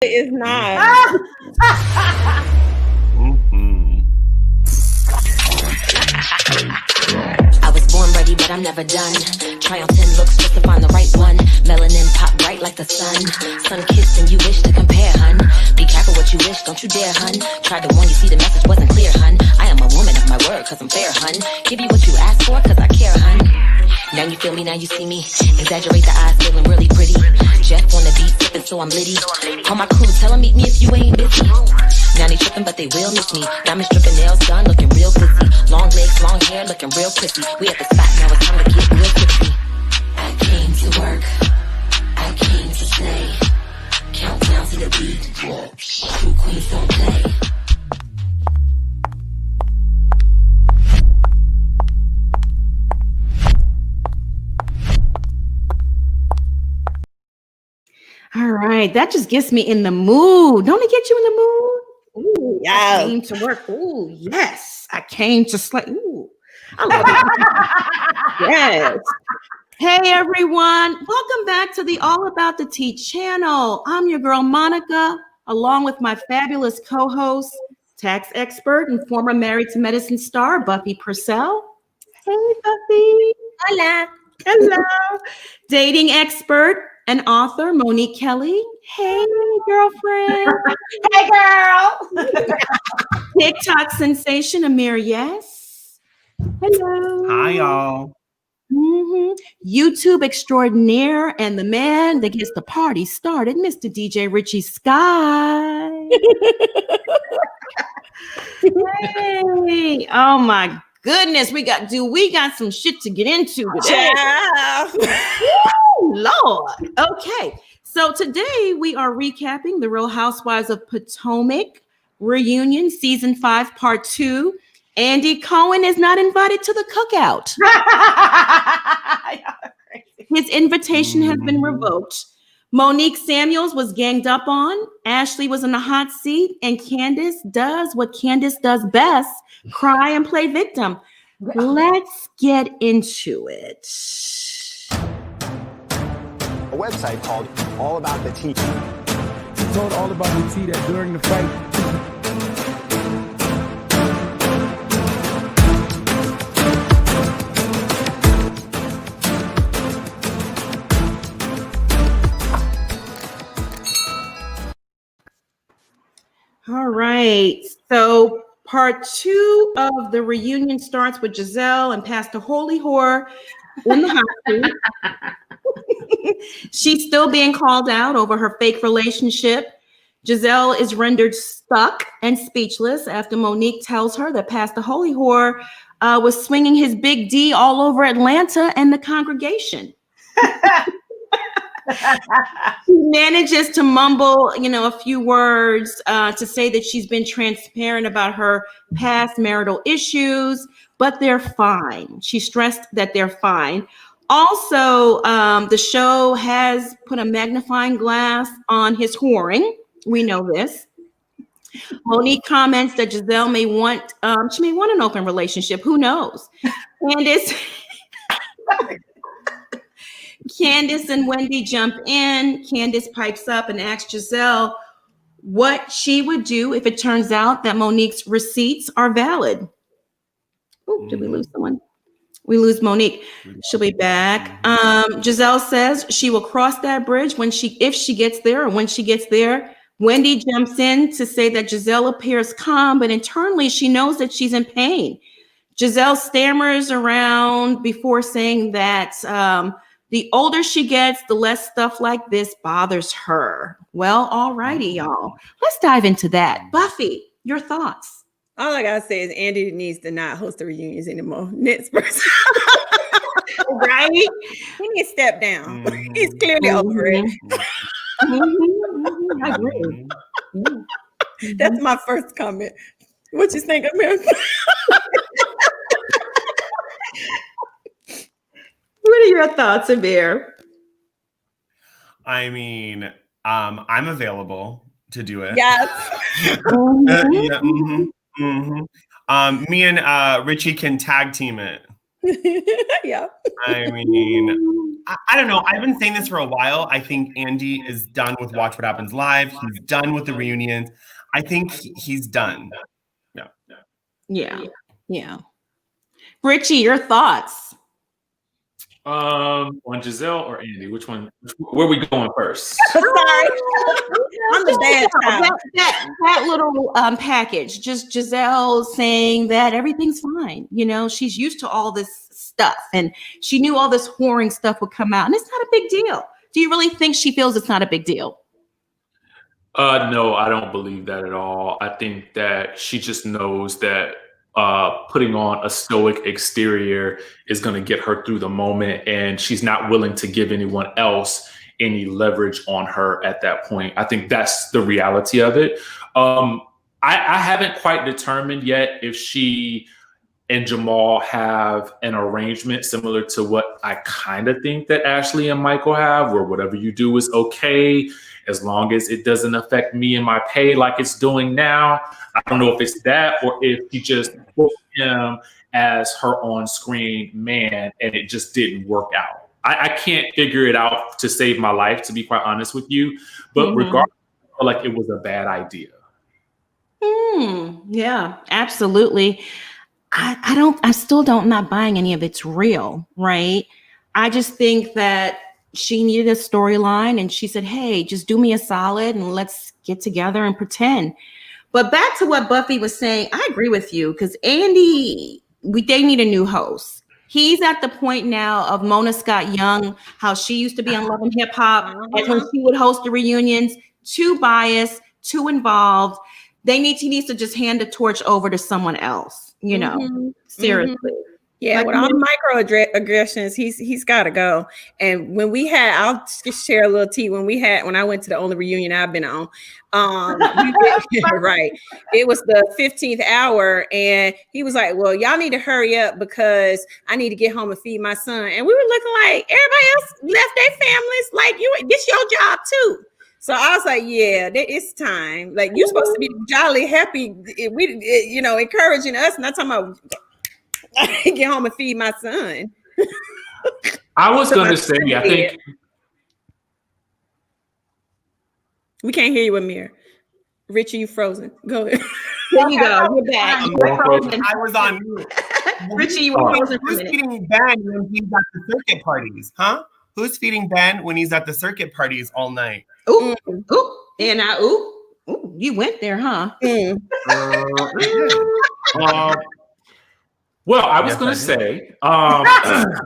It is not. I was born ready, but I'm never done. Try on 10 looks just to find the right one. Melanin pop bright like the sun. Sun kissed and you wish to compare, hun. Be careful what you wish, don't you dare, hun. Tried to warn you, see the message wasn't clear, hun. I am a woman of my word, cause I'm fair, hun. Give you what you asked for, cause I care, hun. Now you feel me, now you see me. Exaggerate the eyes, feeling really pretty. Jeff on the beat, sipping, so I'm litty. All my crew, tell them meet me if you ain't busy. Now they tripping, but they will miss me. Diamonds dripping, nails done, looking real busy. Long legs, long hair, looking real pretty. We at the spot, now it's time to get real tipsy. I came to work, I came to stay. Countdown to the beat drops. True queens don't play. All right, that just gets me in the mood. Don't it get you in the mood? Ooh, Yeah. I came to work. Ooh, yes. I came to slay. Ooh, I love it. Yes. Hey, everyone. Welcome back to the All About the Tea channel. I'm your girl, Monica, along with my fabulous co-host, tax expert and former Married to Medicine star, Buffie Purselle. Hey, Buffie. Hola. Hello. Dating expert and author, Monique Kelly. Hey, girlfriend. Hey, girl. TikTok sensation, Amir, yes. Hello. Hi, y'all. YouTube extraordinaire and the man that gets the party started, Mr. DJ Richie Sky. Hey. Oh, my goodness. We got some shit to get into today. Lord. Okay. So today we are recapping the Real Housewives of Potomac reunion, season 5, part 2. Andy Cohen is not invited to the cookout. His invitation has been revoked. Monique Samuels was ganged up on. Ashley was in the hot seat. And Candiace does what Candiace does best, cry and play victim. Let's get into it. A website called All About the Tea. She told All About the Tea that during the fight, All right. So part 2 of the reunion starts with Gizelle and Pastor Holy Whore in the hot seat. She's still being called out over her fake relationship. Gizelle is rendered stuck and speechless after Monique tells her that Pastor Holy Whore was swinging his big D all over Atlanta and the congregation. She manages to mumble, a few words to say that she's been transparent about her past marital issues, but they're fine. She stressed that they're fine. Also, the show has put a magnifying glass on his whoring. We know this. Monique comments that Gizelle may want an open relationship. Who knows? Candiace and Wendy jump in. Candiace pipes up and asks Gizelle what she would do if it turns out that Monique's receipts are valid. Oh, did we lose someone? We lose Monique. She'll be back. Gizelle says she will cross that bridge if she gets there or when she gets there. Wendy jumps in to say that Gizelle appears calm, but internally she knows that she's in pain. Gizelle stammers around before saying that the older she gets, the less stuff like this bothers her. Well, all righty, y'all. Let's dive into that. Buffy, your thoughts. All I gotta say is Andy needs to not host the reunions anymore. Next person. Right? He needs to step down. He's clearly over it. I agree. That's my first comment. What you think, Amir? What are your thoughts, Amir? I mean, I'm available to do it. Yes. Me and Richie can tag team it. Yeah. I mean, I don't know. I've been saying this for a while. I think Andy is done with Watch What Happens Live. He's done with the reunions. I think he's done. Yeah. Richie, your thoughts? On Gizelle or Andy? Which one? Where are we going first? Sorry. I'm the bad child. That little package, just Gizelle saying that everything's fine. You know, she's used to all this stuff and she knew all this whoring stuff would come out and it's not a big deal. Do you really think she feels it's not a big deal? No, I don't believe that at all. I think that she just knows that putting on a stoic exterior is going to get her through the moment, and she's not willing to give anyone else any leverage on her at that point. I think that's the reality of it. I haven't quite determined yet if she and Jamal have an arrangement similar to what I kind of think that Ashley and Michael have, where whatever you do is okay, as long as it doesn't affect me and my pay like it's doing now. I don't know if it's that or if he just put him as her on-screen man and it just didn't work out. I can't figure it out to save my life, to be quite honest with you. But regardless, I feel like it was a bad idea. Yeah, absolutely. I still don't, not buying any of it's real, right? I just think that she needed a storyline and she said, hey, just do me a solid and let's get together and pretend. But back to what Buffy was saying, I agree with you because Andy, they need a new host. He's at the point now of Mona Scott Young, how she used to be on Love and Hip Hop, and when she would host the reunions, too biased, too involved. He needs to just hand the torch over to someone else, you know, seriously. Yeah, Like, with all the microaggressions, he's got to go. And when we had, I'll just share a little tea. When I went to the only reunion I've been on, right, it was the 15th hour, and he was like, "Well, y'all need to hurry up because I need to get home and feed my son." And we were looking like everybody else left their families. Like, this your job too. So I was like, yeah, it's time. Like, you're supposed to be jolly happy, encouraging us, not talking about get home and feed my son. I was going to say, I think we can't hear you, Amir. Richie, you frozen. Go ahead. There you go. You're back. I was on mute. Richie, you were frozen. Who's feeding Ben when he's at the circuit parties? Huh? Who's feeding Ben when he's at the circuit parties all night? Ooh, and you went there, huh? Well, I was going to say, I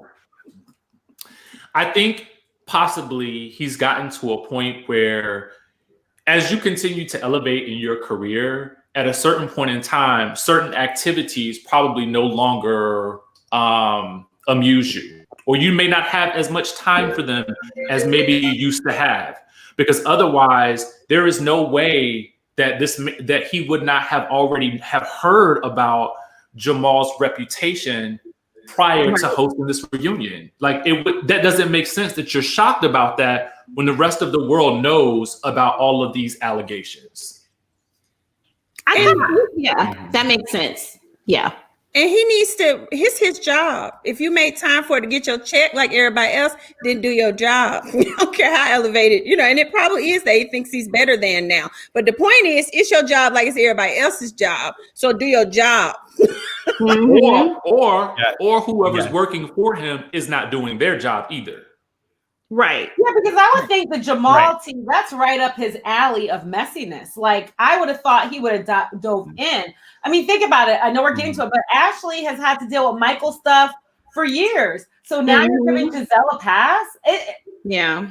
think possibly he's gotten to a point where as you continue to elevate in your career, at a certain point in time, certain activities probably no longer amuse you, or you may not have as much time for them as maybe you used to have, because otherwise there is no way that he would not have already have heard about Jamal's reputation prior to hosting this reunion. Like, that doesn't make sense that you're shocked about that when the rest of the world knows about all of these allegations. That makes sense. Yeah. And he needs to, it's his job. If you made time for it to get your check like everybody else, then do your job. You don't care how elevated, and it probably is that he thinks he's better than now. But the point is, it's your job like it's everybody else's job. So do your job. Or whoever's working for him is not doing their job either. Right. Yeah, because I would think the Jamal team, that's right up his alley of messiness. Like, I would have thought he would have dove in. I mean, think about it. I know we're getting to it, but Ashley has had to deal with Michael stuff for years. So now you're giving Gizelle a pass? Yeah.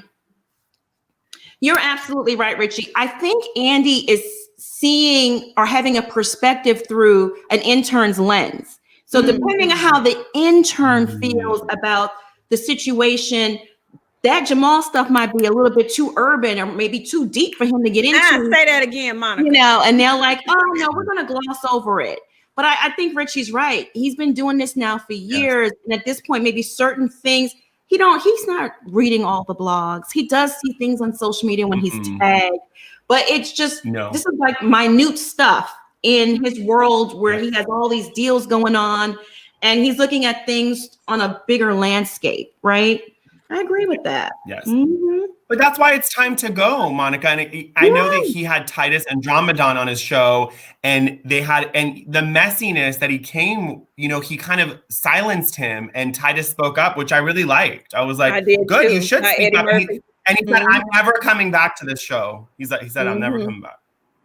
You're absolutely right, Richie. I think Andy is seeing or having a perspective through an intern's lens. So depending on how the intern feels about the situation, that Jamal stuff might be a little bit too urban or maybe too deep for him to get into. Say that again, Monica. And they're like, oh no, we're going to gloss over it. But I think Richie's right. He's been doing this now for years. And at this point, maybe certain things, he's not reading all the blogs. He does see things on social media when he's tagged, but it's just, this is like minute stuff in his world where he has all these deals going on. and he's looking at things on a bigger landscape, right? I agree with that. Yes. Mm-hmm. But that's why it's time to go, Monica. And I know that he had Titus Andromedon on his show, and the messiness that he came, he kind of silenced him, and Titus spoke up, which I really liked. I was like, good, too. You should speak up. And he said, I'm never coming back to this show. He said, I'm never coming back.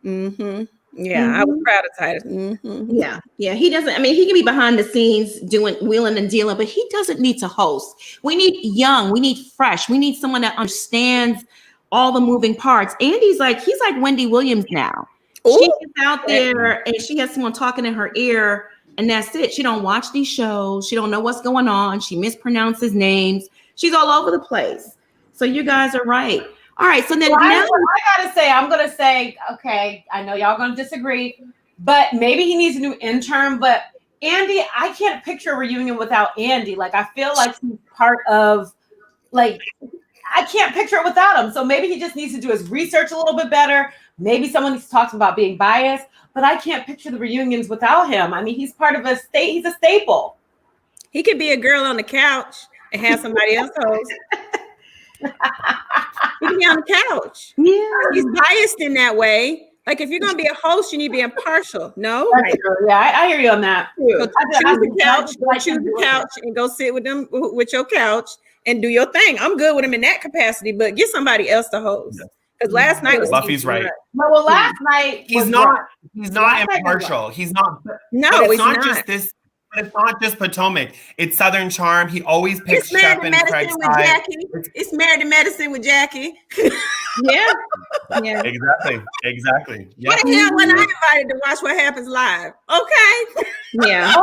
Mm-hmm. Yeah, I was proud of Titus. Mm-hmm. Yeah. He doesn't. I mean, he can be behind the scenes doing wheeling and dealing, but he doesn't need to host. We need young. We need fresh. We need someone that understands all the moving parts. Andy's he's like Wendy Williams now. Ooh. She gets out there and she has someone talking in her ear, and that's it. She don't watch these shows. She don't know what's going on. She mispronounces names. She's all over the place. So you guys are right. All right, so then now I'm gonna say, okay, I know y'all gonna disagree, but maybe he needs a new intern. But Andy, I can't picture a reunion without Andy. I feel like he's part of, I can't picture it without him. So maybe he just needs to do his research a little bit better. Maybe someone needs to talk about being biased, but I can't picture the reunions without him. I mean, he's part of he's a staple. He could be a girl on the couch and have somebody else host. He can be on the couch. Yeah, he's biased in that way. If you're gonna be a host, you need to be impartial. No, right. Yeah, I hear you on that. So choose the couch and go sit with them with your couch and do your thing. I'm good with him in that capacity, but get somebody else to host. Because last night was Buffy's right. Well, last night he's not impartial. He's not. No, it's not just this. But it's not just Potomac. It's Southern Charm. He always picks Shep and Craig's side. It's Married to Medicine with Jackie. Yeah. Exactly. Yeah. What the hell when I invited to watch What Happens Live? Okay. Yeah.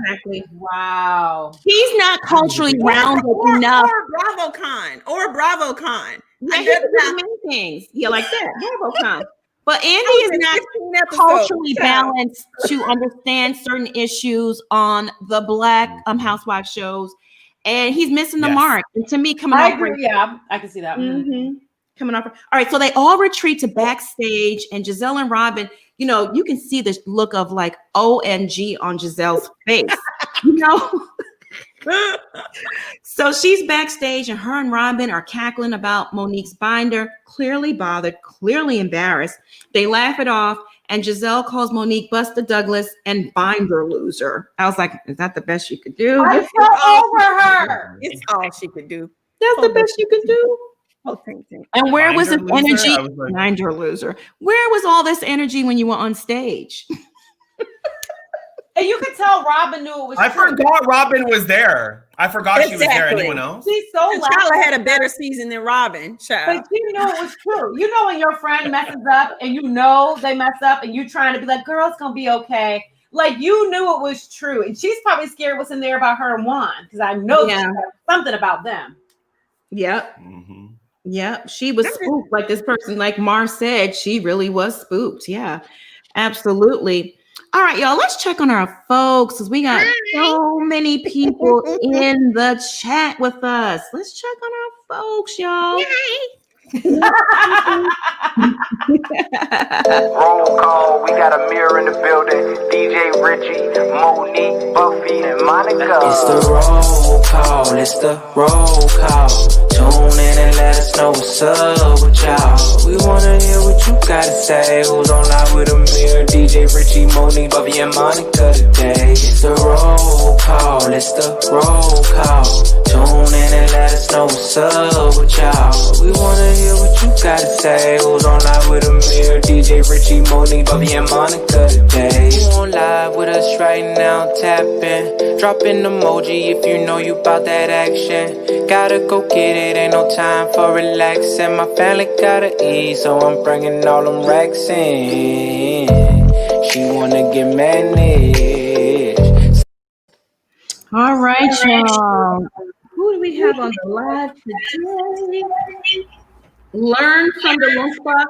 Exactly. Wow. He's not culturally rounded enough. Or BravoCon. Yeah, he can do many things. Yeah, like that. BravoCon. But Andy is not culturally balanced to understand certain issues on the Black housewife shows, and he's missing the mark. And to me, coming off, I can see that. Mm-hmm. Coming off. All right, so they all retreat to Backstage, and Gizelle and Robin. You can see the look of OMG on Giselle's face. So she's backstage, and her and Robin are cackling about Monique's binder, clearly bothered, clearly embarrassed. They laugh it off, and Gizelle calls Monique Buster Douglas and binder loser. I was like, is that the best you could do? I'm so over her. It's all she could do. That's the best you could do. And where was the energy? Binder loser. Where was all this energy when you were on stage? And you could tell Robin knew it was I forgot Robin was there. I forgot she was there. Anyone else? She's so loud. Charlotte had a better season than Robin. But you know it was true. When your friend messes up and they mess up and you trying to be like, girl, it's going to be okay. You knew it was true. And she's probably scared what's in there about her and Juan. Because I know something about them. Yep. Mm-hmm. Yep. She was spooked like this person. Like Mar said, she really was spooked. Yeah, absolutely. All right, y'all, let's check on our folks because we got so many people in the chat with us. Let's check on our folks, y'all. Roll call, we got a mirror in the building. DJ Richie, Monique, Buffie, and Monica. It's the roll call, it's the roll call. Tune in and let us know what's up with y'all. We wanna hear what you gotta say. Who's on live with a mirror? DJ Richie, Monique, Buffie, and Monica today. It's the roll call, it's the roll call. Tune in and let us know what's up with y'all. We wanna hear what you gotta say. Who's on live with a mirror? DJ Richie, Monique, Buffie, and Monica today. You on live with us right now, tap in. Drop an emoji if you know you bout that action. Gotta go get it, ain't no time for relaxing. My family gotta eat, so I'm bringing all them racks in. She wanna get managed. All right, y'all. Who do we have on the live today? Learn from the lunchbox.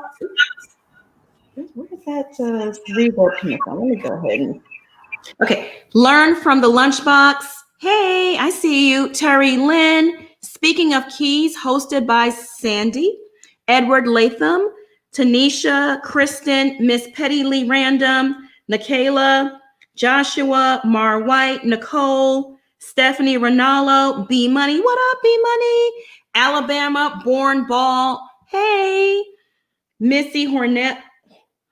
Where is that reverb coming from? Let me go ahead and. Okay. Learn from the lunchbox. Hey, I see you. Terry Lynn. Speaking of Keys, hosted by Sandy, Edward Latham, Tanisha, Kristen, Miss Petty Lee Random, Nikayla, Joshua, Mar White, Nicole, Stephanie Ronaldo, B Money. What up, B Money? Alabama, Born Ball. Hey. Missy Hornet,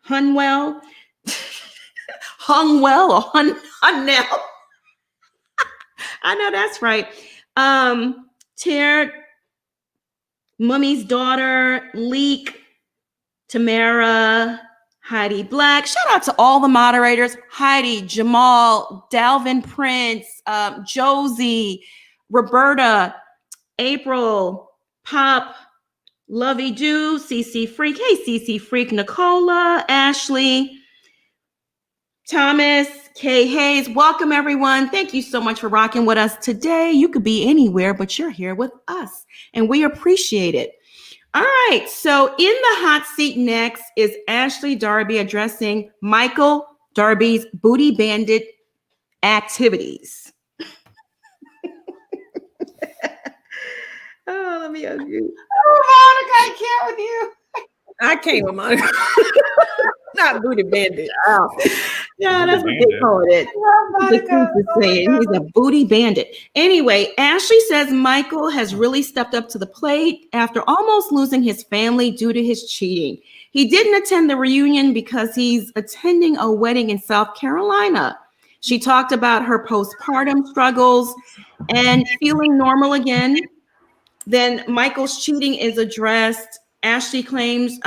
Hunwell. Hungwell or Hunnell. I know that's right. Ter, Mummy's Daughter, Leek, Tamara, Heidi Black. Shout out to all the moderators. Heidi, Jamal, Dalvin Prince, Josie, Roberta, April, Pop, Lovey Doo, CC Freak. Hey, CC Freak, Nicola, Ashley, Thomas, Kay Hayes. Welcome, everyone. Thank you so much for rocking with us today. You could be anywhere, but you're here with us, and we appreciate it. All right, so in the hot seat next is Ashley Darby addressing Michael Darby's booty bandit activities. Oh, let me hug you. Oh, Monica, I can't with you. I can't with Monica. Not booty bandit. Oh. Yeah, that's what they call it. He's a booty bandit. Anyway, Ashley says Michael has really stepped up to the plate after almost losing his family due to his cheating. He didn't attend the reunion because he's attending a wedding in South Carolina. She talked about her postpartum struggles and feeling normal again. Then Michael's cheating is addressed. Ashley claims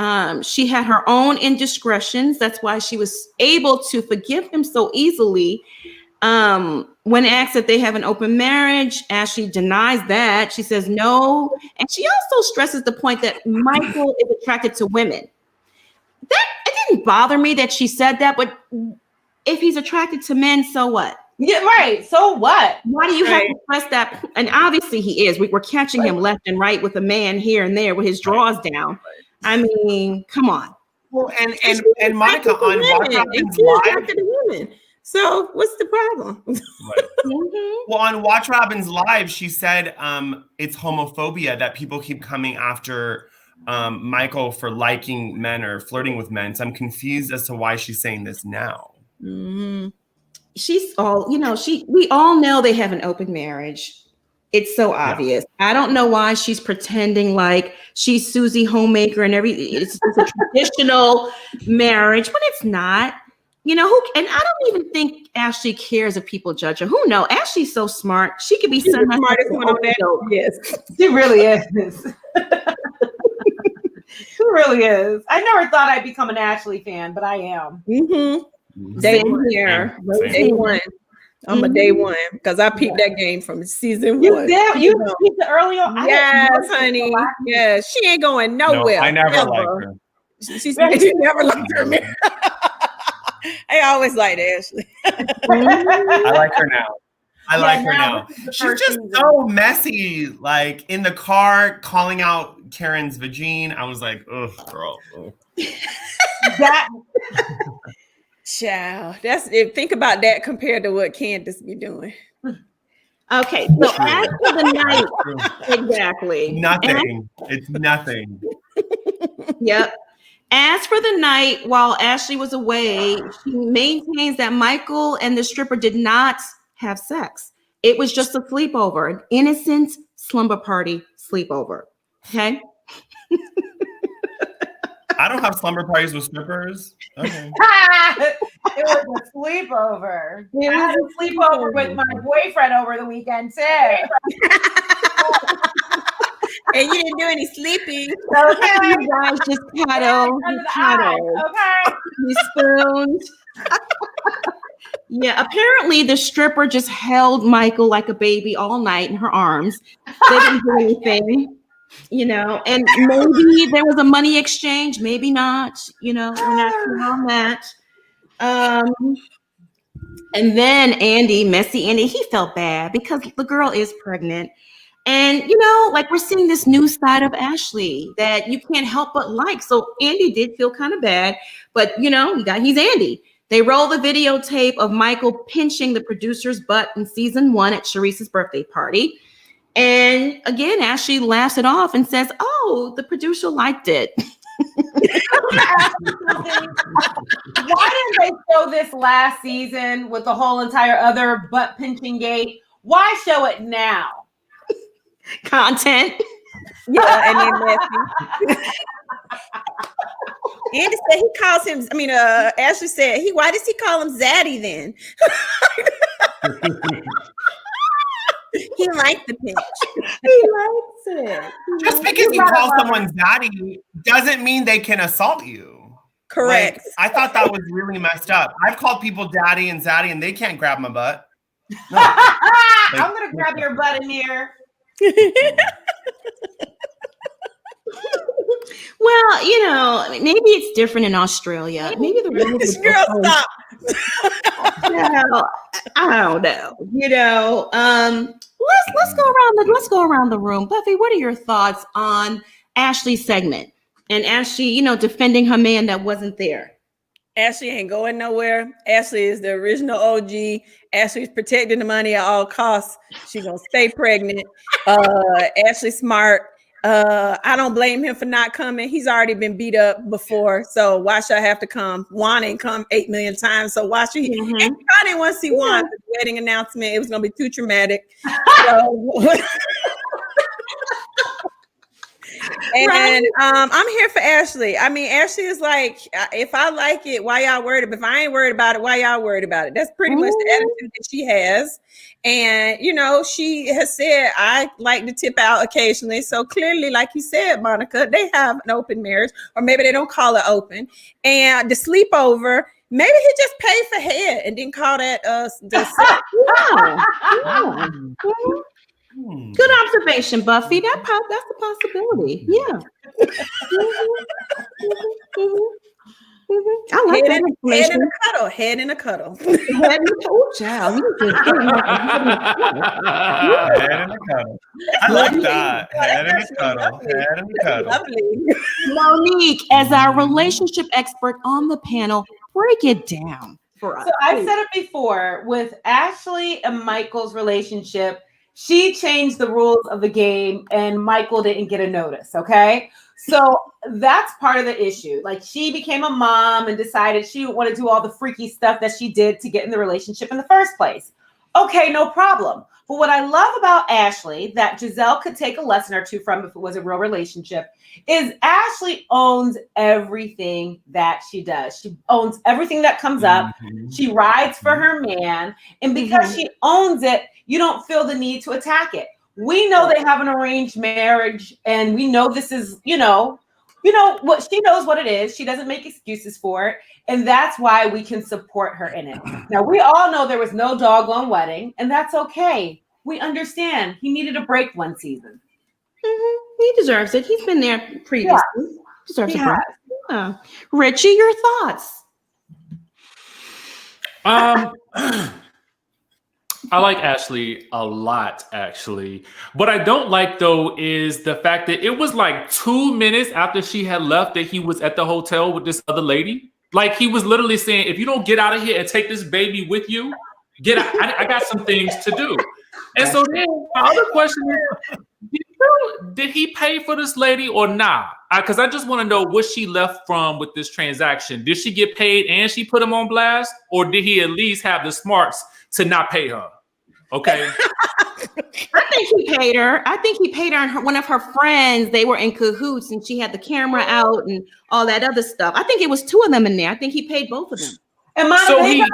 she had her own indiscretions. That's why she was able to forgive him so easily. When asked if they have an open marriage, Ashley denies that. She says no. And she also stresses the point that Michael is attracted to women. It didn't bother me that she said that, but if he's attracted to men, so what? Yeah, right. So what? Why do you have to press that? And obviously he is. We're catching him left and right with a man here and there with his drawers down. I mean, come on. Well, and Monica on Watch Robin's Live. So what's the problem? Well, on Watch Robin's Live, she said it's homophobia that people keep coming after Michael for liking men or flirting with men. So I'm confused as to why she's saying this now. Mm-hmm. She's all, we all know they have an open marriage. It's so obvious. Yeah. I don't know why she's pretending like she's Susie Homemaker and everything. It's a traditional marriage, but it's not. And I don't even think Ashley cares if people judge her. Who knows? Ashley's so smart. She could be the smartest one on that. Yes, she really is. She really is. I never thought I'd become an Ashley fan, but I am. Mm-hmm. Day one. I'm a day one because I peeped that game from season one. You peeped it early on. Yes, honey. Yes, she ain't going nowhere. No, I never liked her. She never liked her. I always liked Ashley. I like her now. I like her now. She's just so messy. Like in the car, calling out Karen's vagine. I was like, ugh, girl. Ugh. Child, think about that compared to what Candiace be doing. Okay, so after the night, exactly. Nothing. It's nothing. Yep. As for the night, while Ashley was away, she maintains that Michael and the stripper did not have sex. It was just a sleepover, an innocent slumber party sleepover. Okay. I don't have slumber parties with strippers. Okay. It was a sleepover. I had a sleepover with my boyfriend over the weekend too. And you didn't do any sleeping. Okay. You guys just cuddled. Okay. You spooned. Yeah, apparently the stripper just held Michael like a baby all night in her arms. They didn't do anything. And maybe there was a money exchange, maybe not, we're not sure on that. And then Messy Andy, he felt bad because the girl is pregnant. And, we're seeing this new side of Ashley that you can't help but like. So Andy did feel kind of bad, but, he's Andy. They roll the videotape of Michael pinching the producer's butt in season 1 at Sharice's birthday party. And again, Ashley laughs it off and says, "Oh, the producer liked it." Why didn't they show this last season with the whole entire other butt pinching gate? Why show it now? Content. Yeah, and then Matthew. Andy said he calls him. I mean, Ashley said why does he call him Zaddy then? He liked the pinch. He likes it. Just because you call someone Zaddy doesn't mean they can assault you. Correct. Like, I thought that was really messed up. I've called people Daddy and Zaddy, and they can't grab my butt. No. I'm gonna grab your butt in here. Well, you know, maybe it's different in Australia. Maybe the rules. This girl stop. Well, I don't know. You know, let's go around the room. Buffy, what are your thoughts on Ashley's segment and Ashley, you know, defending her man that wasn't there? Ashley ain't going nowhere. Ashley is the original OG. Ashley's protecting the money at all costs. She's gonna stay pregnant. Ashley's smart. I don't blame him for not coming. He's already been beat up before, so why should I have to come? Juan ain't come 8 million times, so why should he? And I didn't want to see Juan at the wedding announcement. It was gonna be too traumatic. So, and I'm here for Ashley. I mean, Ashley is like, if I like it, why y'all worried about it? If I ain't worried about it, why y'all worried about it? That's pretty much the attitude that she has. And, you know, she has said, I like to tip out occasionally. So clearly, like you said, Monica, they have an open marriage, or maybe they don't call it open. And the sleepover, maybe he just paid for head and didn't call that Good observation, Buffy. That's a possibility. Yeah. I like that information. Head in a cuddle. Head in a cuddle. Child. You just Head in a cuddle. I like that. Head in a cuddle. Head in a cuddle. Lovely. Monique, as our relationship expert on the panel, break it down for us. So I've said it before with Ashley and Michael's relationship. She changed the rules of the game and Michael didn't get a notice, okay? So that's part of the issue. Like, she became a mom and decided she would want to do all the freaky stuff that she did to get in the relationship in the first place. Okay, no problem. But what I love about Ashley that Gizelle could take a lesson or two from if it was a real relationship is Ashley owns everything that she does. She owns everything that comes up. She rides for her man. And because she owns it, you don't feel the need to attack it. We know they have an arranged marriage and we know this is, you know what, she knows what it is. She doesn't make excuses for it. And that's why we can support her in it. Now, we all know there was no doggone wedding, and that's okay. We understand. He needed a break one season. He deserves it. He's been there previously. Yeah. Deserves a break. Yeah. Richie, your thoughts? I like Ashley a lot, actually. What I don't like, though, is the fact that it was like 2 minutes after she had left that he was at the hotel with this other lady. Like, he was literally saying, if you don't get out of here and take this baby with you, get out. I got some things to do. And so then my other question is, did he pay for this lady or not? Because I just want to know what she left from with this transaction. Did she get paid and she put him on blast? Or did he at least have the smarts to not pay her? Okay. I think he paid her. I think he paid her and one of her friends. They were in cahoots and she had the camera out and all that other stuff. I think it was 2 of them in there. I think he paid both of them. And so he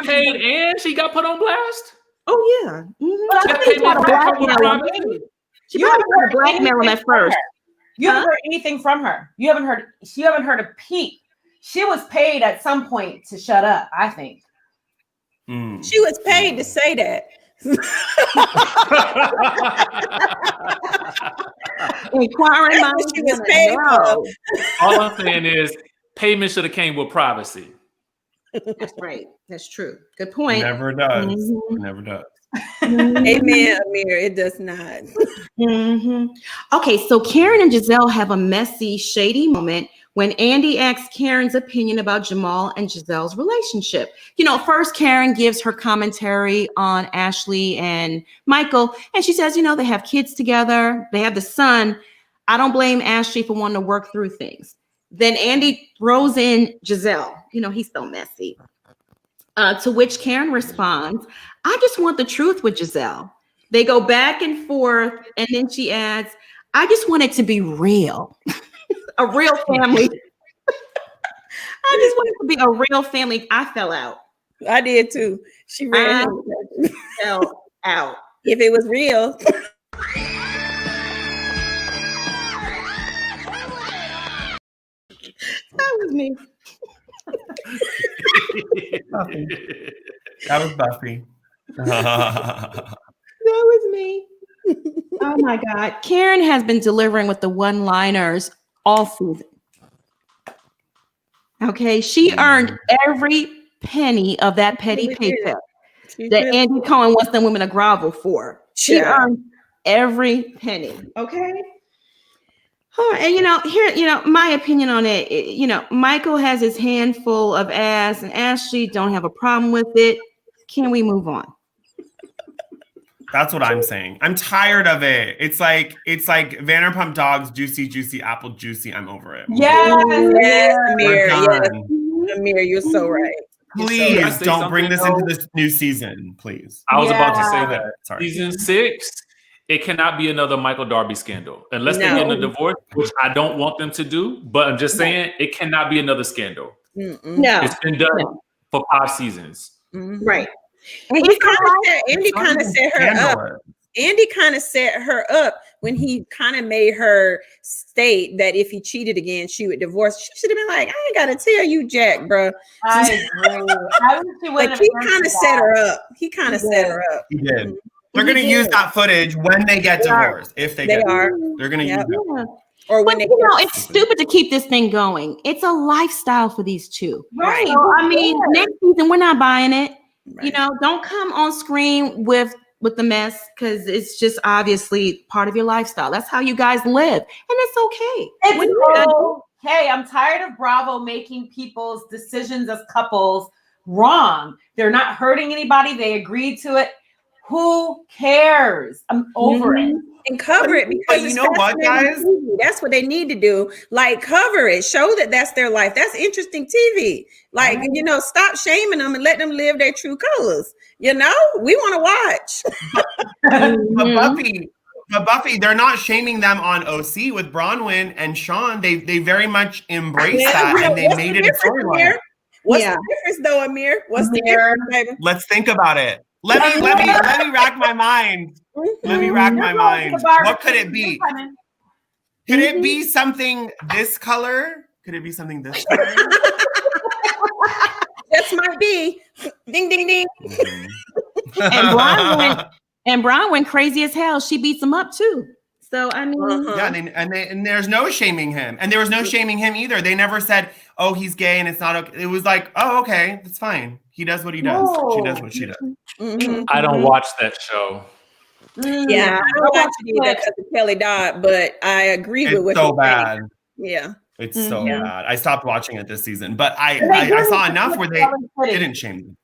paid and she got put on blast? Oh, yeah. But I think she probably blackmail him at first. You haven't heard anything from her. You haven't heard a peep. She was paid at some point to shut up, I think. She was paid to say that. Inquiring minds, she was paid for. All I'm saying is payment should have came with privacy. That's right. That's true. Good point. Never does. Never does. Amen, Amir. It does not. Okay, so Karen and Gizelle have a messy, shady moment when Andy asks Karen's opinion about Jamal and Giselle's relationship. You know, first Karen gives her commentary on Ashley and Michael, and she says, you know, they have kids together. They have the son. I don't blame Ashley for wanting to work through things. Then Andy throws in Gizelle. You know, he's so messy. To which Karen responds, I just want the truth with Gizelle. They go back and forth, and then she adds, I just want it to be real. A real family. I just want it to be a real family. I fell out. I did too. She ran. Fell out. If it was real. That was me. That was Buffy. That was me. Oh my God. Karen has been delivering with the one-liners all season. Okay. She earned every penny of that petty paycheck that Andy Cohen wants them women to grovel for. She earned every penny. Okay. Oh, and my opinion on it, Michael has his handful of ass and Ashley don't have a problem with it. Can we move on? That's what I'm saying. I'm tired of it. It's like Vanderpump Dogs, juicy, apple juicy. I'm over it. Yes, Amir. Yes, Amir, you're so right. Please don't bring this into this new season, please. I was about to say that. Sorry. Season 6, it cannot be another Michael Darby scandal. Unless they get in a divorce, which I don't want them to do. But I'm just saying, it cannot be another scandal. No. It's been done for 5 seasons. Right. Andy kind of set her up. Andy kind of set her up when he kind of made her state that if he cheated again, she would divorce. She should have been like, I ain't gotta tell you, Jack, bro. I agree. Like he kind of set her up. He kind of set her up. He did. They're gonna use that footage when they get divorced. If they get divorced. They're gonna use that. Or when it's stupid to keep this thing going. It's a lifestyle for these two. Right. So, I mean, next season we're not buying it. Right. Don't come on screen with the mess because it's just obviously part of your lifestyle. That's how you guys live, and it's okay. It's okay. I'm tired of Bravo making people's decisions as couples wrong. They're not hurting anybody. They agreed to it. Who cares? I'm over it. And cover it because you know what, guys? That's what they need to do. Like, cover it. Show that that's their life. That's interesting TV. Like, stop shaming them and let them live their true colors. We want to watch. But Buffy, they're not shaming them on OC with Bronwyn and Sean. They very much embraced that and they made it a storyline. What's the difference, though, Amir? What's the difference, baby? Let's think about it. Let me rack my mind. Let me rack my mind. What could it be? Could it be something this color? Could it be something this color? This might be. Ding, ding, ding. And Brian went crazy as hell. She beats him up too. So I mean, and there's no shaming him, and there was no shaming him either. They never said, "Oh, he's gay," and it's not okay. It was like, "Oh, okay, that's fine. He does what he does. She does what she does." I don't watch that show. Yeah, I don't watch it either because of Kelly Dodd, but I agree with what so bad. Yeah, it's so bad. I stopped watching it this season, but I saw enough where they didn't shame me.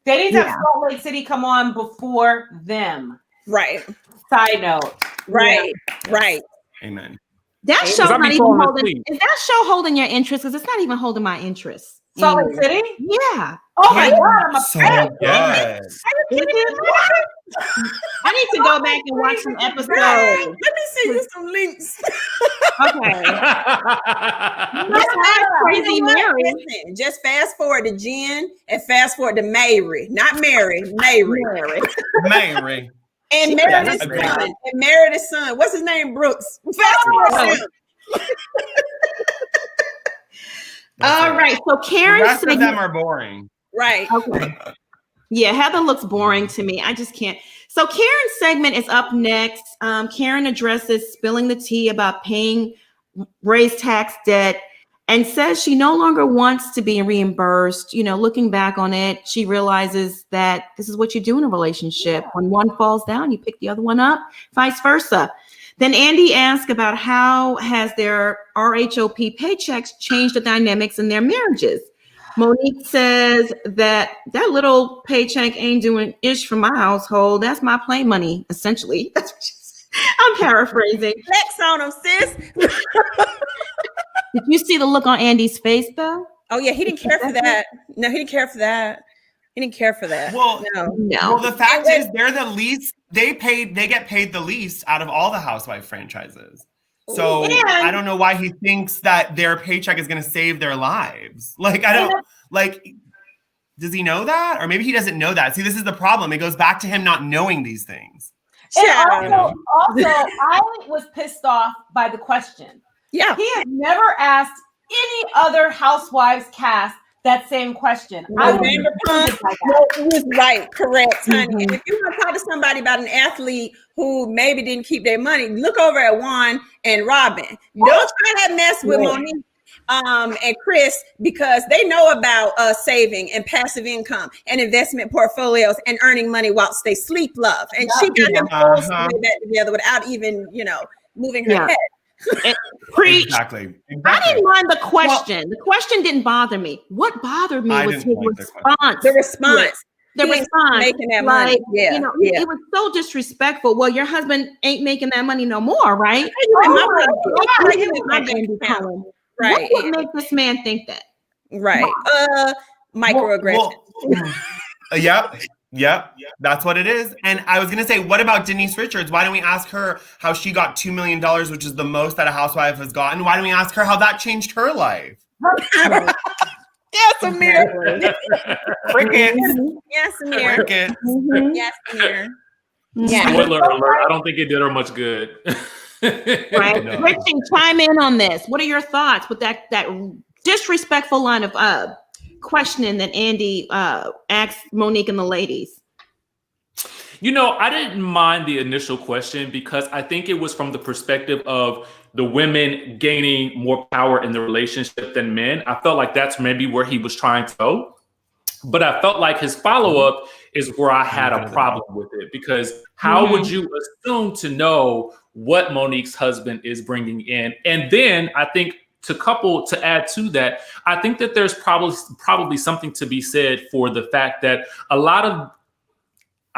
They need to have Salt Lake City come on before them. Right. Side note. Right. Right. Amen. That show's not even holding. Is that show holding your interest? Because it's not even holding my interest. Salt Lake City? Yeah. Oh my God, I'm a fan. I need to go back and watch some episodes. Let me send you some links. Okay. Crazy Mary. Listen, just fast forward to Jen and fast forward to Mary. Not Mary. Mary. Mary. And Meredith's son. And Meredith's son. What's his name? Brooks. Fast forward him. All right. So Karen, the rest of them are boring. Right. Okay. Yeah, Heather looks boring to me. I just can't. So Karen's segment is up next. Karen addresses spilling the tea about paying raised tax debt and says she no longer wants to be reimbursed. Looking back on it, she realizes that this is what you do in a relationship. When one falls down, you pick the other one up, vice versa. Then Andy asked about how has their RHOP paychecks changed the dynamics in their marriages. Monique says that little paycheck ain't doing ish for my household. That's my play money, essentially. That's what she said. I'm paraphrasing. Flex on them, sis. Did you see the look on Andy's face though? Oh yeah, he didn't care for that. No, he didn't care for that. He didn't care for that. Well, No. well, the fact is, they're the least. They get paid the least out of all the housewife franchises. So I don't know why he thinks that their paycheck is going to save their lives. Like I don't like. Does he know that, or maybe he doesn't know that? See, this is the problem. It goes back to him not knowing these things. And also, I was pissed off by the question. Yeah, he has never asked any other Housewives cast that same question. I was right, correct, honey. And if you want to talk to somebody about an athlete who maybe didn't keep their money, look over at Juan and Robin. Don't try to mess with Monique and Chris, because they know about saving and passive income and investment portfolios and earning money whilst they sleep, love. And she got them both back together without even, moving her head. Exactly. I didn't mind the question. Well, the question didn't bother me. What bothered me was his response. The response. The response. Making that money. It was so disrespectful. Well, your husband ain't making that money no more, right? Right. What would make this man think that? Right. Microaggression. Yep. That's what it is. And I was going to say, what about Denise Richards? Why don't we ask her how she got $2 million, which is the most that a housewife has gotten? Why don't we ask her how that changed her life? Yes, Amir. Crickets. Yes, Amir. Crickets. Yes, Amir. Yeah. Spoiler alert, I don't think it did her much good. Right. No. Richie, chime in on this. What are your thoughts with that disrespectful line of questioning that Andy asked Monique and the ladies? I didn't mind the initial question because I think it was from the perspective of the women gaining more power in the relationship than men. I felt like that's maybe where he was trying to go. But I felt like his follow-up is where I had a problem with it, because how would you assume to know what Monique's husband is bringing in? And then I think to add to that, I think that there's probably something to be said for the fact that I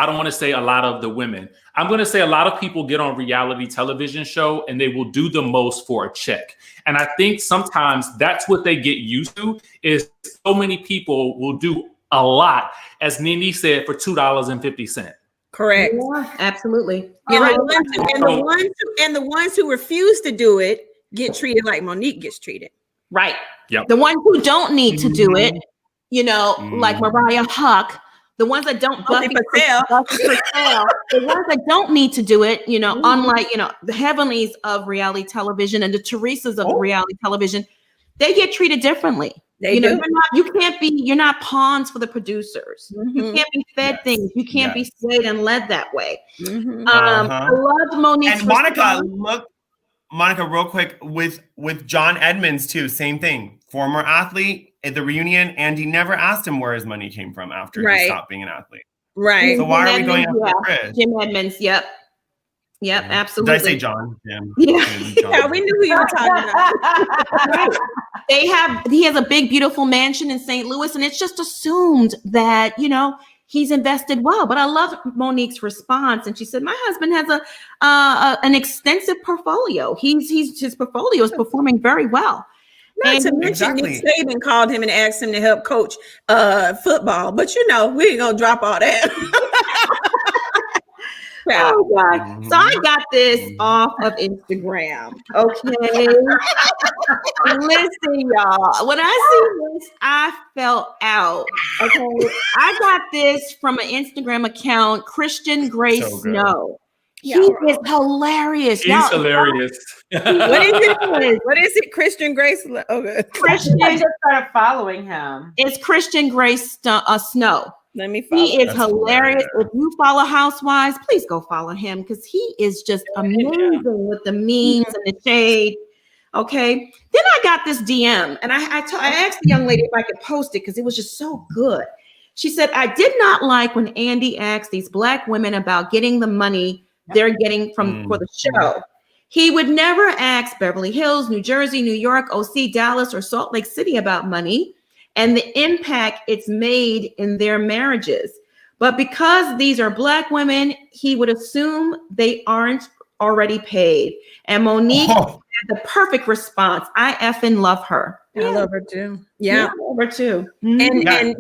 don't want to say a lot of the women, I'm going to say a lot of people get on reality television show and they will do the most for a check. And I think sometimes that's what they get used to, is so many people will do a lot, as Nene said, for $2.50. Correct. Yeah, absolutely. The ones who refuse to do it get treated like Monique gets treated. Right. Yep. The ones who don't need to do it, like Mariah Huck, the ones that don't, Buffie Purselle, the ones that don't need to do it, unlike, the heavenlies of reality television and the Teresas of reality television, they get treated differently. You're not pawns for the producers. You can't be fed things. You can't be swayed and led that way. I loved Monique's and Monica, real quick, with John Edmonds too, same thing. Former athlete at the reunion, Andy never asked him where his money came from after he stopped being an athlete. Right. So why are we going after Chris? Jim Edmonds, yep, absolutely. Did I say John? Jim. Yeah, we knew who you were talking about. He has a big, beautiful mansion in St. Louis, and it's just assumed that, he's invested well. But I love Monique's response. And she said, my husband has an extensive portfolio. His portfolio is performing very well. Not to mention, Nick Saban called him and asked him to help coach football. But we ain't gonna drop all that. Oh God! So I got this off of Instagram. Okay, listen, y'all. When I see this, I fell out. Okay, I got this from an Instagram account, Christian Grace Snow. He is hilarious. He's hilarious. What is it? Christian Grace? Okay. I just started following him. It's Christian Grace Snow. Let me follow. He is hilarious. If you follow Housewives, please go follow him, because he is just amazing with the memes and the shade. Okay. Then I got this DM, and I asked the young lady if I could post it because it was just so good. She said, I did not like when Andy asked these Black women about getting the money they're getting for the show. He would never ask Beverly Hills, New Jersey, New York, OC, Dallas, or Salt Lake City about money and the impact it's made in their marriages. But because these are Black women, he would assume they aren't already paid. And Monique had the perfect response. I effing love her. I love her too. Yeah. I love her too. And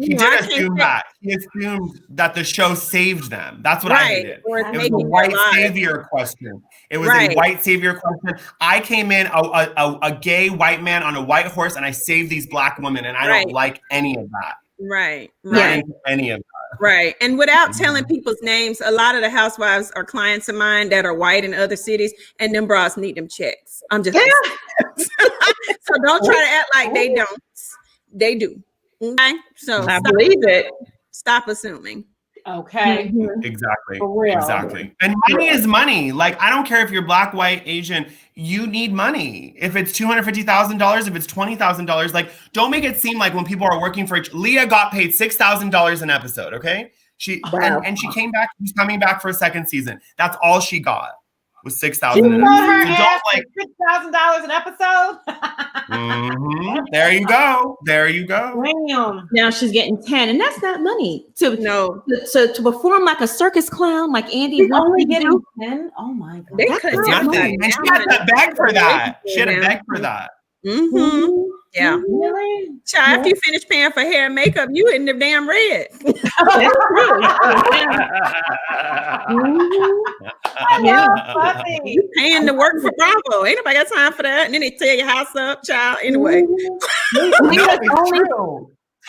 he did assume that. He assumed that the show saved them. That's what I did. Or it was a white savior question. It was a white savior question. I came in a gay white man on a white horse, and I saved these black women, and I don't like any of that. Right. Not into any of that. Right. And without telling people's names, a lot of the housewives are clients of mine that are white in other cities, and them bras need them checks. I'm just so don't try to act like they don't. They do. Okay. So I believe it. Stop assuming. Okay. Exactly. For real. Exactly. And money is money. Like, I don't care if you're black, white, Asian, you need money. If it's $250,000, if it's $20,000, like, don't make it seem like when people are working for Leah got paid $6,000 an episode. Okay. And she came back. She's coming back for a second season. That's all she got was $6,000. She put her ass like $6,000 an episode. There you go. There you go. Damn. Now she's getting 10, and that's not money to perform like a circus clown, like Andy. She's only getting 10. Oh my god, they could nothing. And she had to beg for that. She had to beg for that. Yeah. Really? Child, if you finish paying for hair and makeup, you in the damn red. You paying to work for Bravo. Ain't nobody got time for that. And then they tear your house up, child. Anyway.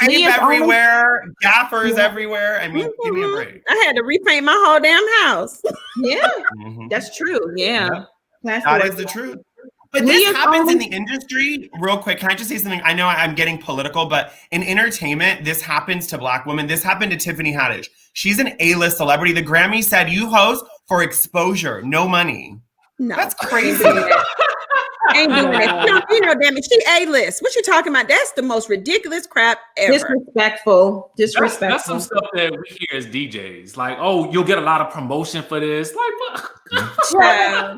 Tape everywhere, gaffers everywhere. I mean, give me a break. I had to repaint my whole damn house. Yeah, that's true. Yeah. That is the truth. But this happens in the industry. Real quick, can I just say something? I know I'm getting political, but in entertainment, this happens to black women. This happened to Tiffany Haddish. She's an A-list celebrity. The Grammy said, you host for exposure, no money. No. That's crazy. Ain't doing it. You know, damn it. She A-list. What you talking about? That's the most ridiculous crap ever. Disrespectful. That's some stuff that we hear as DJs. Like, oh, you'll get a lot of promotion for this. Like, what? Yeah,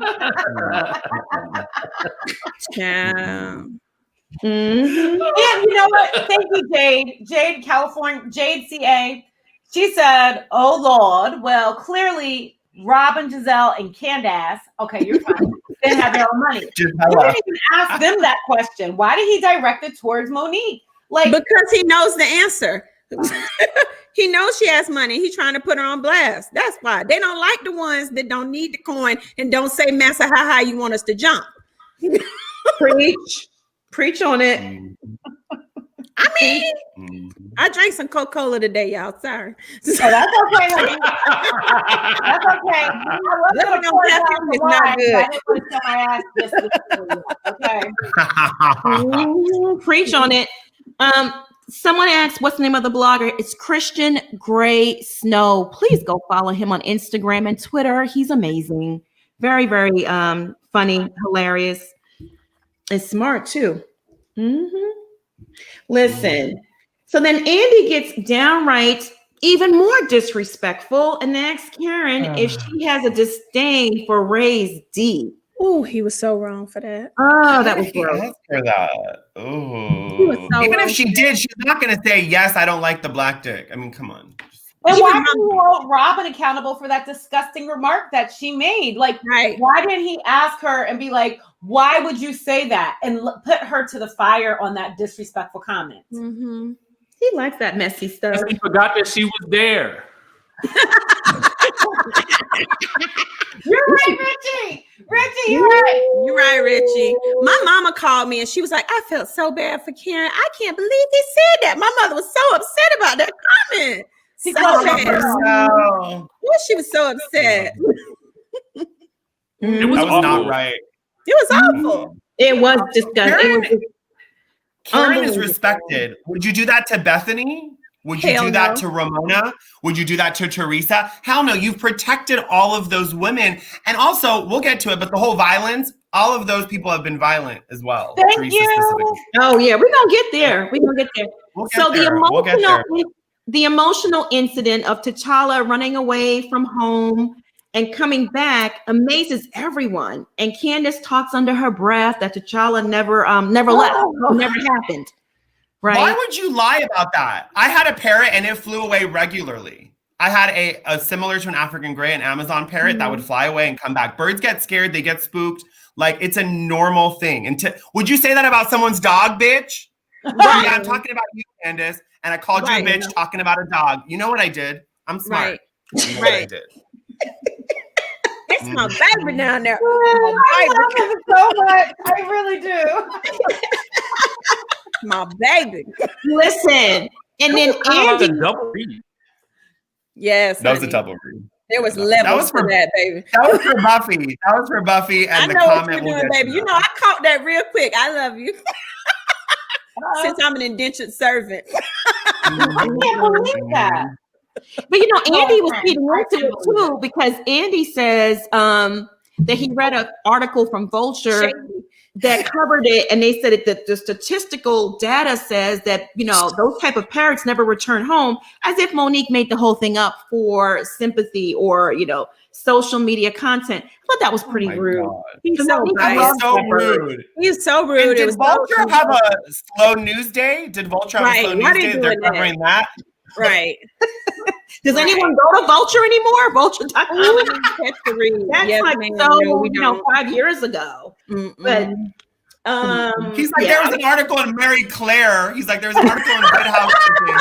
you know what? Thank you, Jade. Jade, California, Jade CA. She said, oh Lord, well, clearly Robin, Gizelle, and Candiace, okay, you're fine. They have their own money. You didn't even ask them that question. Why did he direct it towards Monique? Like, because he knows the answer. He knows she has money. He's trying to put her on blast. That's why. They don't like the ones that don't need the coin and don't say, Massa, how high you want us to jump. Preach on it. I mean, I drank some Coca-Cola today, y'all. Sorry. So that's okay. Honey. That's okay. I wasn't going to it's not good. I didn't want to tell my ass this. Okay. Preach on it. Someone asked, what's the name of the blogger? It's Christian Gray Snow. Please go follow him on Instagram and Twitter. He's amazing. Very, very funny, hilarious, and smart too. Listen, so then Andy gets downright even more disrespectful and asks Karen if she has a disdain for Ray's D. Oh, he was so wrong for that. Oh, that was gross. For that. Even if she did, she's not going to say, yes, I don't like the black dick. I mean, come on. And why didn't he hold Robin accountable for that disgusting remark that she made? Like, why didn't he ask her and be like, why would you say that? And put her to the fire on that disrespectful comment. He likes that messy stuff. He forgot that she was there. You're right, Richie. Richie, you're right. You're right, Richie. My mama called me and she was like, I felt so bad for Karen. I can't believe he said that. My mother was so upset about that comment. She was so upset. It was not right. It was awful. It was disgusting. Karen is respected. Would you do that to Bethany? Would you do that to Ramona? Would you do that to Teresa? Hell no. You've protected all of those women. And also, we'll get to it, but the whole violence, all of those people have been violent as well. Thank Teresa you. Oh, yeah. We're going to get there. The emotional incident of T'Challa running away from home and coming back amazes everyone. And Candiace talks under her breath that T'Challa never left, never happened. Right? Why would you lie about that? I had a parrot and it flew away regularly. I had a similar to an African gray, an Amazon parrot that would fly away and come back. Birds get scared, they get spooked. Like, it's a normal thing. And would you say that about someone's dog, bitch? Right. Yeah, I'm talking about you, Candiace, and I called you a bitch talking about a dog. You know what I did? I'm smart. You know what I did. That's my baby down there. I love him so much. I really do. My baby. Listen, and then Andy, Andy. double read. Yes, That was honey. a double read. There was levels for that, baby. That was for Buffy. That was for Buffy. And I the know what comment you're will doing, get baby. to You know, I caught that real quick. I love you. Since I'm an indentured servant. I can't believe that. But you know, Andy was feeding into it too, because Andy says that he read an article from Vulture that covered it, and they said that the statistical data says that, you know, those type of parrots never return home, as if Monique made the whole thing up for sympathy or, you know, social media content. I thought that was pretty rude. He's so rude. He's so rude. And did Vulture have a slow news day? Did Vulture have a slow news day? They're covering that. Right. Does anyone go to Vulture anymore? Vulture.com. That's Yes, like ma'am. so, No, we you know, don't. 5 years ago. But he's like, there was an article in Mary Claire. He's like, there's an article in Good Housekeeping.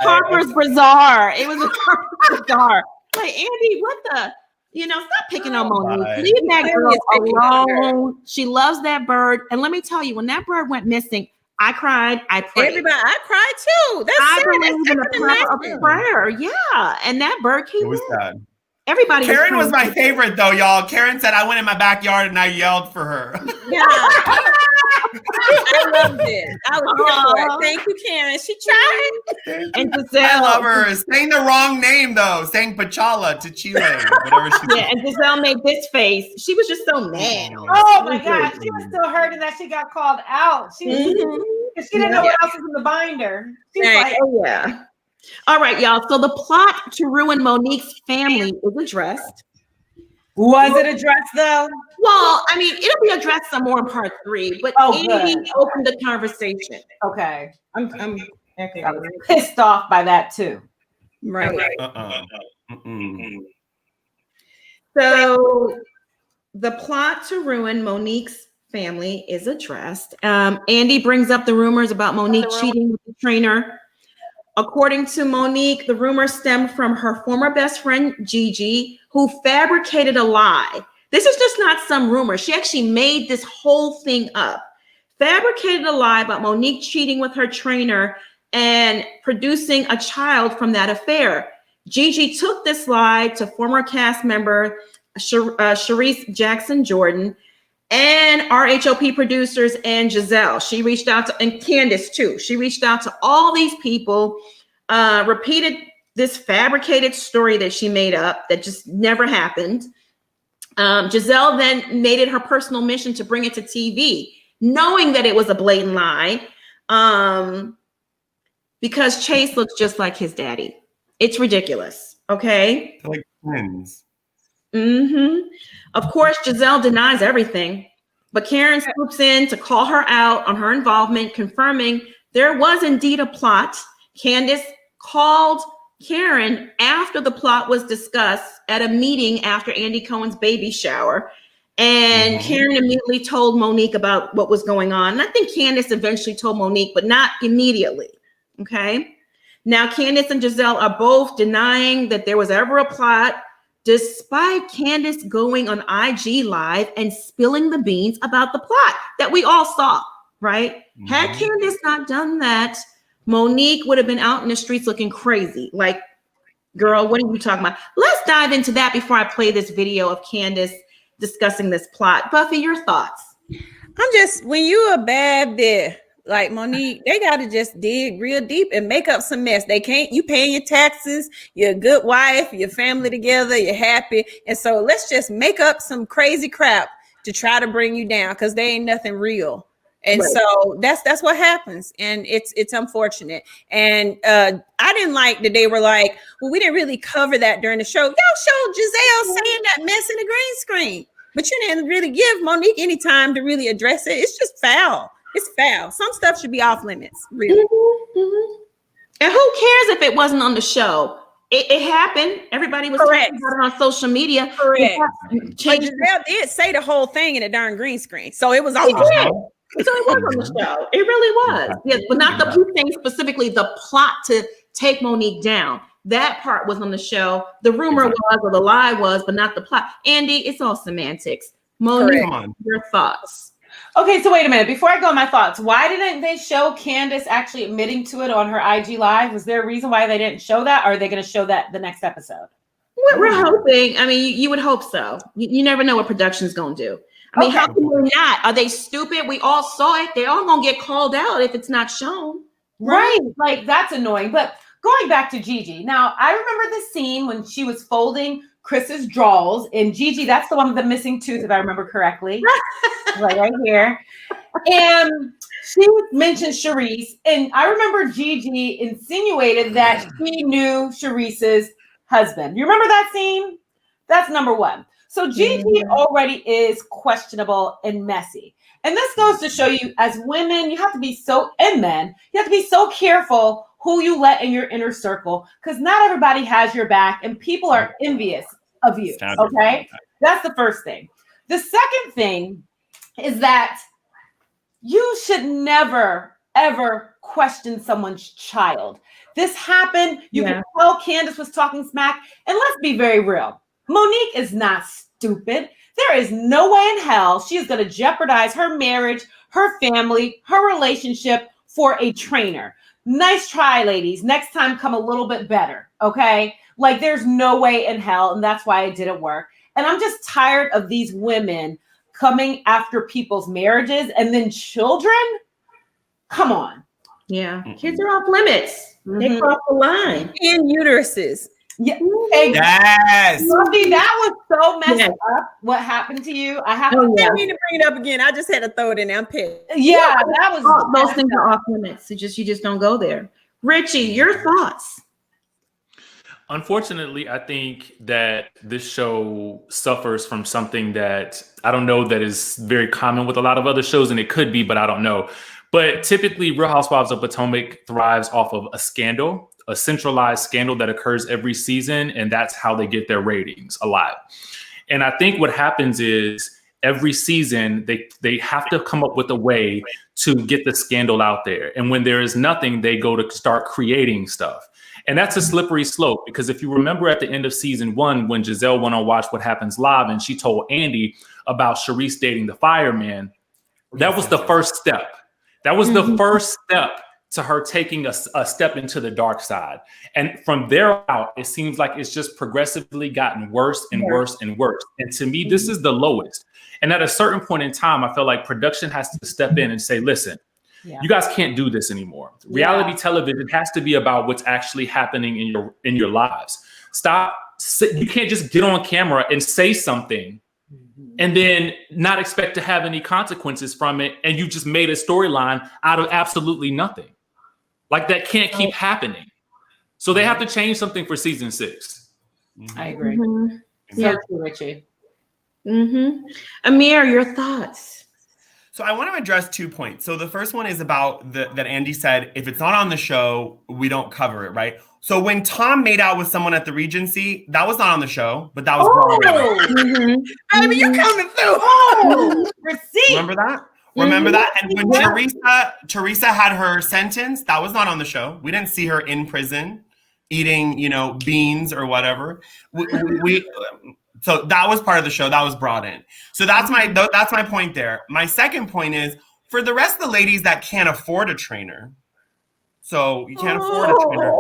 Harper's Bazaar. It was a Harper's Bazaar. Like, Andy, what the? You know, stop picking on Monique. Leave that girl alone. She loves that bird. And let me tell you, when that bird went missing, I cried. I prayed. Everybody, I cried too. That's I sad. believe in the power of prayer. Yeah, and that bird came. It was sad. Everybody. Karen was my favorite though, y'all. Karen said I went in my backyard and I yelled for her. Yeah. I loved it. I was here for it. Thank you, Karen. She tried. And Gizelle. I love her. Saying the wrong name though. Saying Pachala to Chile. Whatever she Yeah, and Gizelle made this face. She was just so mad. Oh my God. She was still hurting that she got called out. She didn't know what else was in the binder. She was like, oh yeah. All right, y'all. So the plot to ruin Monique's family is addressed. Was it addressed though? Well, I mean, it'll be addressed some more in part 3, but Andy opened the conversation. Okay. I'm pissed off by that too. Right. So the plot to ruin Monique's family is addressed. Andy brings up the rumors about Monique cheating with the trainer. According to Monique, the rumors stemmed from her former best friend, Gigi, who fabricated a lie. This is just not some rumor. She actually made this whole thing up, fabricated a lie about Monique cheating with her trainer and producing a child from that affair. Gigi took this lie to former cast member Sharice Jackson Jordan and RHOP producers and Gizelle. She reached out to, and Candiace too. She reached out to all these people, repeated this fabricated story that she made up that just never happened. Gizelle then made it her personal mission to bring it to TV, knowing that it was a blatant lie, because Chase looks just like his daddy. It's ridiculous. Okay. They're like twins. Of course, Gizelle denies everything, but Karen swoops in to call her out on her involvement, confirming there was indeed a plot. Candiace called Karen after the plot was discussed at a meeting after Andy Cohen's baby shower. And Karen immediately told Monique about what was going on. And I think Candiace eventually told Monique, but not immediately. Okay. Now, Candiace and Gizelle are both denying that there was ever a plot, despite Candiace going on IG Live and spilling the beans about the plot that we all saw, right? Had Candiace not done that, Monique would have been out in the streets looking crazy. Like, girl, what are you talking about? Let's dive into that before I play this video of Candiace discussing this plot. Buffy, your thoughts? I'm just, when you're a bad bitch like Monique, they got to just dig real deep and make up some mess. They can't, you paying your taxes, you're a good wife, your family together, you're happy. And so let's just make up some crazy crap to try to bring you down, because they ain't nothing real. And so that's what happens. And it's unfortunate. And I didn't like that they were like, well, we didn't really cover that during the show. Y'all showed Gizelle saying that mess in the green screen, but you didn't really give Monique any time to really address it. It's just foul. It's foul. Some stuff should be off limits, really. And who cares if it wasn't on the show? It happened. Everybody was Correct. talking about it on social media. Correct. But Gizelle did say the whole thing in a darn green screen, so it was on. So it was on the show. It really was. Yes, but not the saying specifically the plot to take Monique down. That part was on the show. The rumor was, or the lie was, but not the plot. Andy, it's all semantics. Monique, your thoughts. Okay, so wait a minute. Before I go, my thoughts. Why didn't they show Candiace actually admitting to it on her IG Live? Was there a reason why they didn't show that? Or are they going to show that the next episode? We're hoping. I mean, you would hope so. You never know what production's going to do. I mean, how can they not? Are they stupid? We all saw it. They're all going to get called out if it's not shown. Right. Like, that's annoying. But going back to Gigi. Now, I remember the scene when she was folding Chris's drawers, and Gigi, that's the one with the missing tooth, if I remember correctly. right here. And she mentioned Charisse, and I remember Gigi insinuated that she knew Charisse's husband. You remember that scene? That's number one. So Gigi already is questionable and messy. And this goes to show you, as women, you have to be so, and men, you have to be so careful who you let in your inner circle, because not everybody has your back and people are envious of you. Okay? That's the first thing. The second thing is that you should never, ever question someone's child. This happened. You can tell Candiace was talking smack. And let's be very real. Monique is not stupid. There is no way in hell she is going to jeopardize her marriage, her family, her relationship for a trainer. Nice try, ladies. Next time, come a little bit better. Okay? Like, there's no way in hell. And that's why it didn't work. And I'm just tired of these women coming after people's marriages and then children. Come on. Yeah. Kids are off limits. They cross the line. And uteruses. Yeah. Yes. Buffie, that was so messed up. What happened to you? I didn't mean to bring it up again. I just had to throw it in there. I'm pissed. Yeah, that was those things are off limits. You just don't go there. Richie, your thoughts? Unfortunately, I think that this show suffers from something that I don't know that is very common with a lot of other shows, and it could be, but I don't know. But typically, Real Housewives of Potomac thrives off of a scandal, a centralized scandal that occurs every season, and that's how they get their ratings a lot. And I think what happens is every season they have to come up with a way to get the scandal out there. And when there is nothing, they go to start creating stuff. And that's a slippery slope, because if you remember at the end of season 1, when Gizelle went on Watch What Happens Live and she told Andy about Charisse dating the fireman, that was the first step. That was the first step to her taking a step into the dark side. And from there out, it seems like it's just progressively gotten worse and worse and worse. And to me, this is the lowest. And at a certain point in time, I feel like production has to step in and say, listen, you guys can't do this anymore. Reality television has to be about what's actually happening in your lives. Stop. You can't just get on camera and say something and then not expect to have any consequences from it. And you just made a storyline out of absolutely nothing. Like, that can't keep happening. So they have to change something for season 6. I agree. So true, Richie. Amir, your thoughts? So I want to address 2 points. So the first one is about that Andy said, if it's not on the show, we don't cover it, right? So when Tom made out with someone at the Regency, that was not on the show, but that was Baby, you coming through. Receipt. Remember that? Remember that? And when Teresa had her sentence, that was not on the show. We didn't see her in prison eating, beans or whatever. So that was part of the show that was brought in. So that's my point there. My second point is, for the rest of the ladies that can't afford a trainer, so you can't afford a trainer,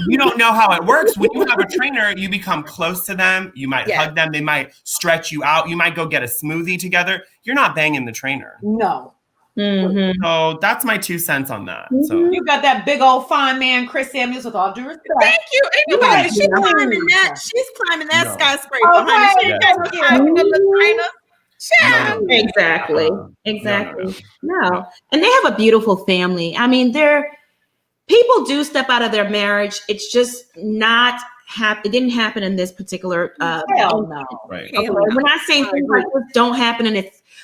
you don't know how it works. When you have a trainer, you become close to them. You might hug them. They might stretch you out. You might go get a smoothie together. You're not banging the trainer. No. So that's my 2 cents on that. So you got that big old fine man, Chris Samuels, with all due respect. Thank you. Anybody, she's climbing that skyscraper. Okay. Honey. She ain't got to hire a trainer. Exactly. No. And they have a beautiful family. I mean, people do step out of their marriage. It's just not it didn't happen in this particular hell no. Right. Okay. We're not saying things like this don't happen,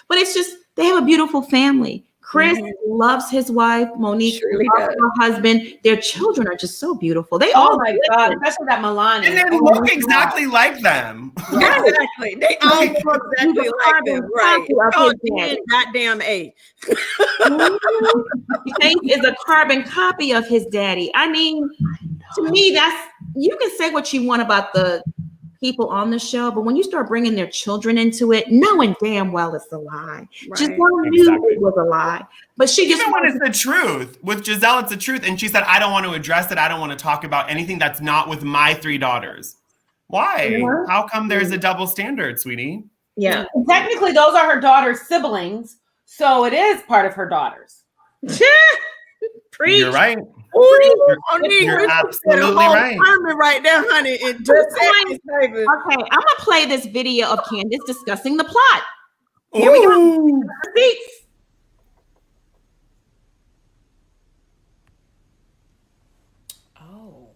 but it's just they have a beautiful family. Chris loves his wife. Monique Surely loves does. her husband. Their children are just so beautiful. They Oh all my God, especially that Milani. And they look exactly like them. Exactly. They all look exactly like them. Right. Copy of his Oh, daddy. goddamn A. Chase is a carbon copy of his daddy. I mean, to me, that's, you can say what you want about the people on the show, but when you start bringing their children into it, knowing damn well it's a lie. Right. Giselle knew it was a lie, but she just Even when it's the truth. With Gizelle, it's the truth. And she said, I don't want to address it. I don't want to talk about anything that's not with my 3 daughters. Why? Yeah. How come there's a double standard, sweetie? yeah. Technically, those are her daughter's siblings, so it is part of her daughters. Preach. You're right. You're absolutely right. Right there, honey. It just Okay, I'm gonna play this video of Candiace discussing the plot. Here we go. Receipts. Oh,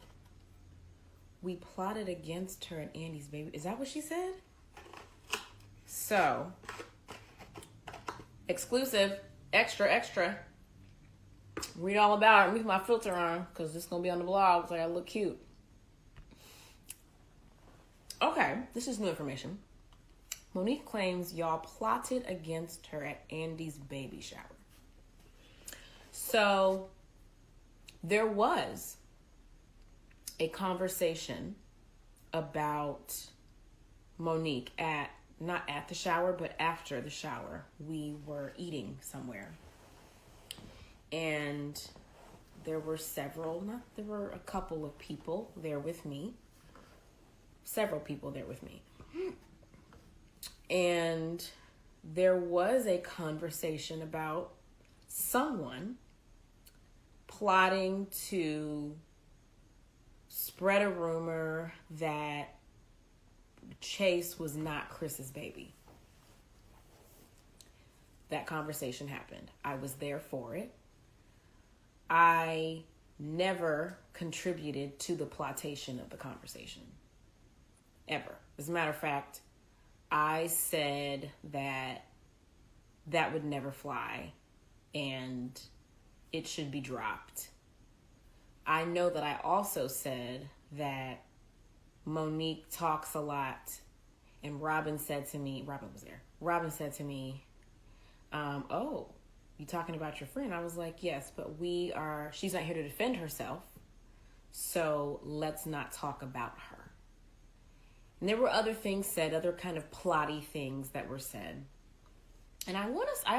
we plotted against her and Andy's baby. Is that what she said? So, exclusive, extra. Read all about it. Leave my filter on because it's going to be on the blog so I look cute. Okay, this is new information. Monique claims y'all plotted against her at Andy's baby shower. So, there was a conversation about Monique not at the shower, but after the shower. We were eating somewhere. And there were a couple of people there with me. Several people there with me. And there was a conversation about someone plotting to spread a rumor that Chase was not Chris's baby. That conversation happened. I was there for it. I never contributed to the plotation of the conversation. Ever. As a matter of fact, I said that would never fly and it should be dropped. I know that I also said that Monique talks a lot, and Robin was there. Robin said to me, oh, you talking about your friend? I was like, yes, but she's not here to defend herself, so let's not talk about her. And there were other things said, other kind of plotty things that were said. And I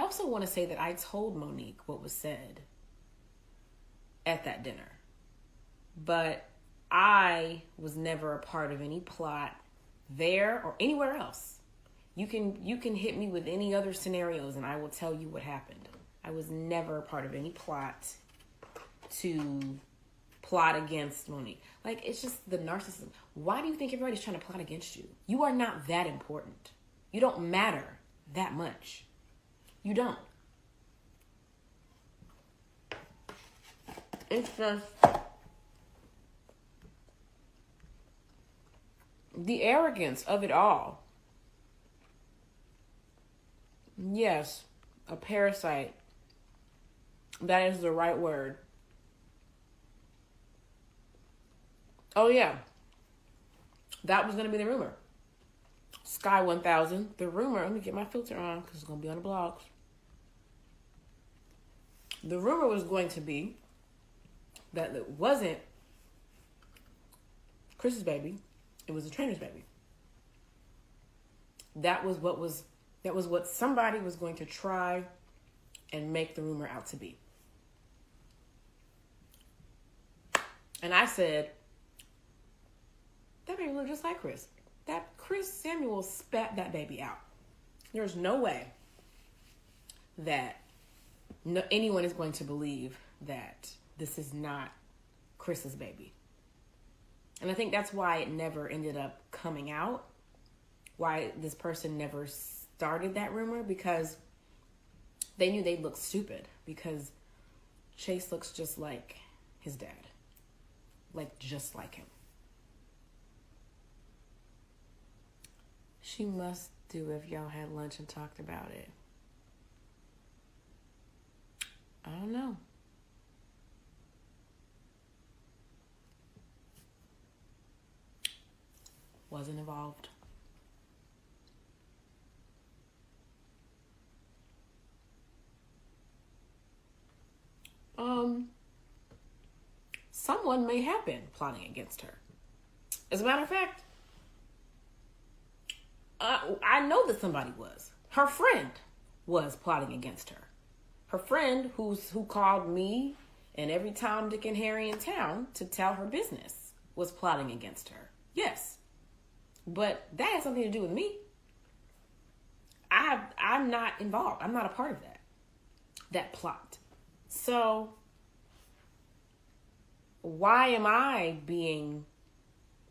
also want to say that I told Monique what was said at that dinner. But I was never a part of any plot there or anywhere else. You can hit me with any other scenarios and I will tell you what happened. I was never a part of any plot to plot against Monique. Like, it's just the narcissism. Why do you think everybody's trying to plot against you? You are not that important. You don't matter that much. You don't. It's just the arrogance of it all. Yes, a parasite. That is the right word. Oh yeah, that was going to be the rumor. Sky 1000, the rumor, let me get my filter on because it's going to be on the blogs. The rumor was going to be that it wasn't Chris's baby, it was a trainer's baby. That was what somebody was going to try and make the rumor out to be. And I said, that baby looked just like Chris. That Chris Samuels spat that baby out. There's no way that anyone is going to believe that this is not Chris's baby. And I think that's why it never ended up coming out. Why this person never started that rumor, because they knew they'd look stupid, because Chase looks just like his dad. Like, just like him. She must do if y'all had lunch and talked about it. I don't know. Wasn't involved. Someone may have been plotting against her. As a matter of fact, I know that somebody was. Her friend was plotting against her. Her friend who called me and every Tom, Dick, and Harry in town to tell her business was plotting against her. Yes. But that has something to do with me. I'm not involved. I'm not a part of that plot. So why am I being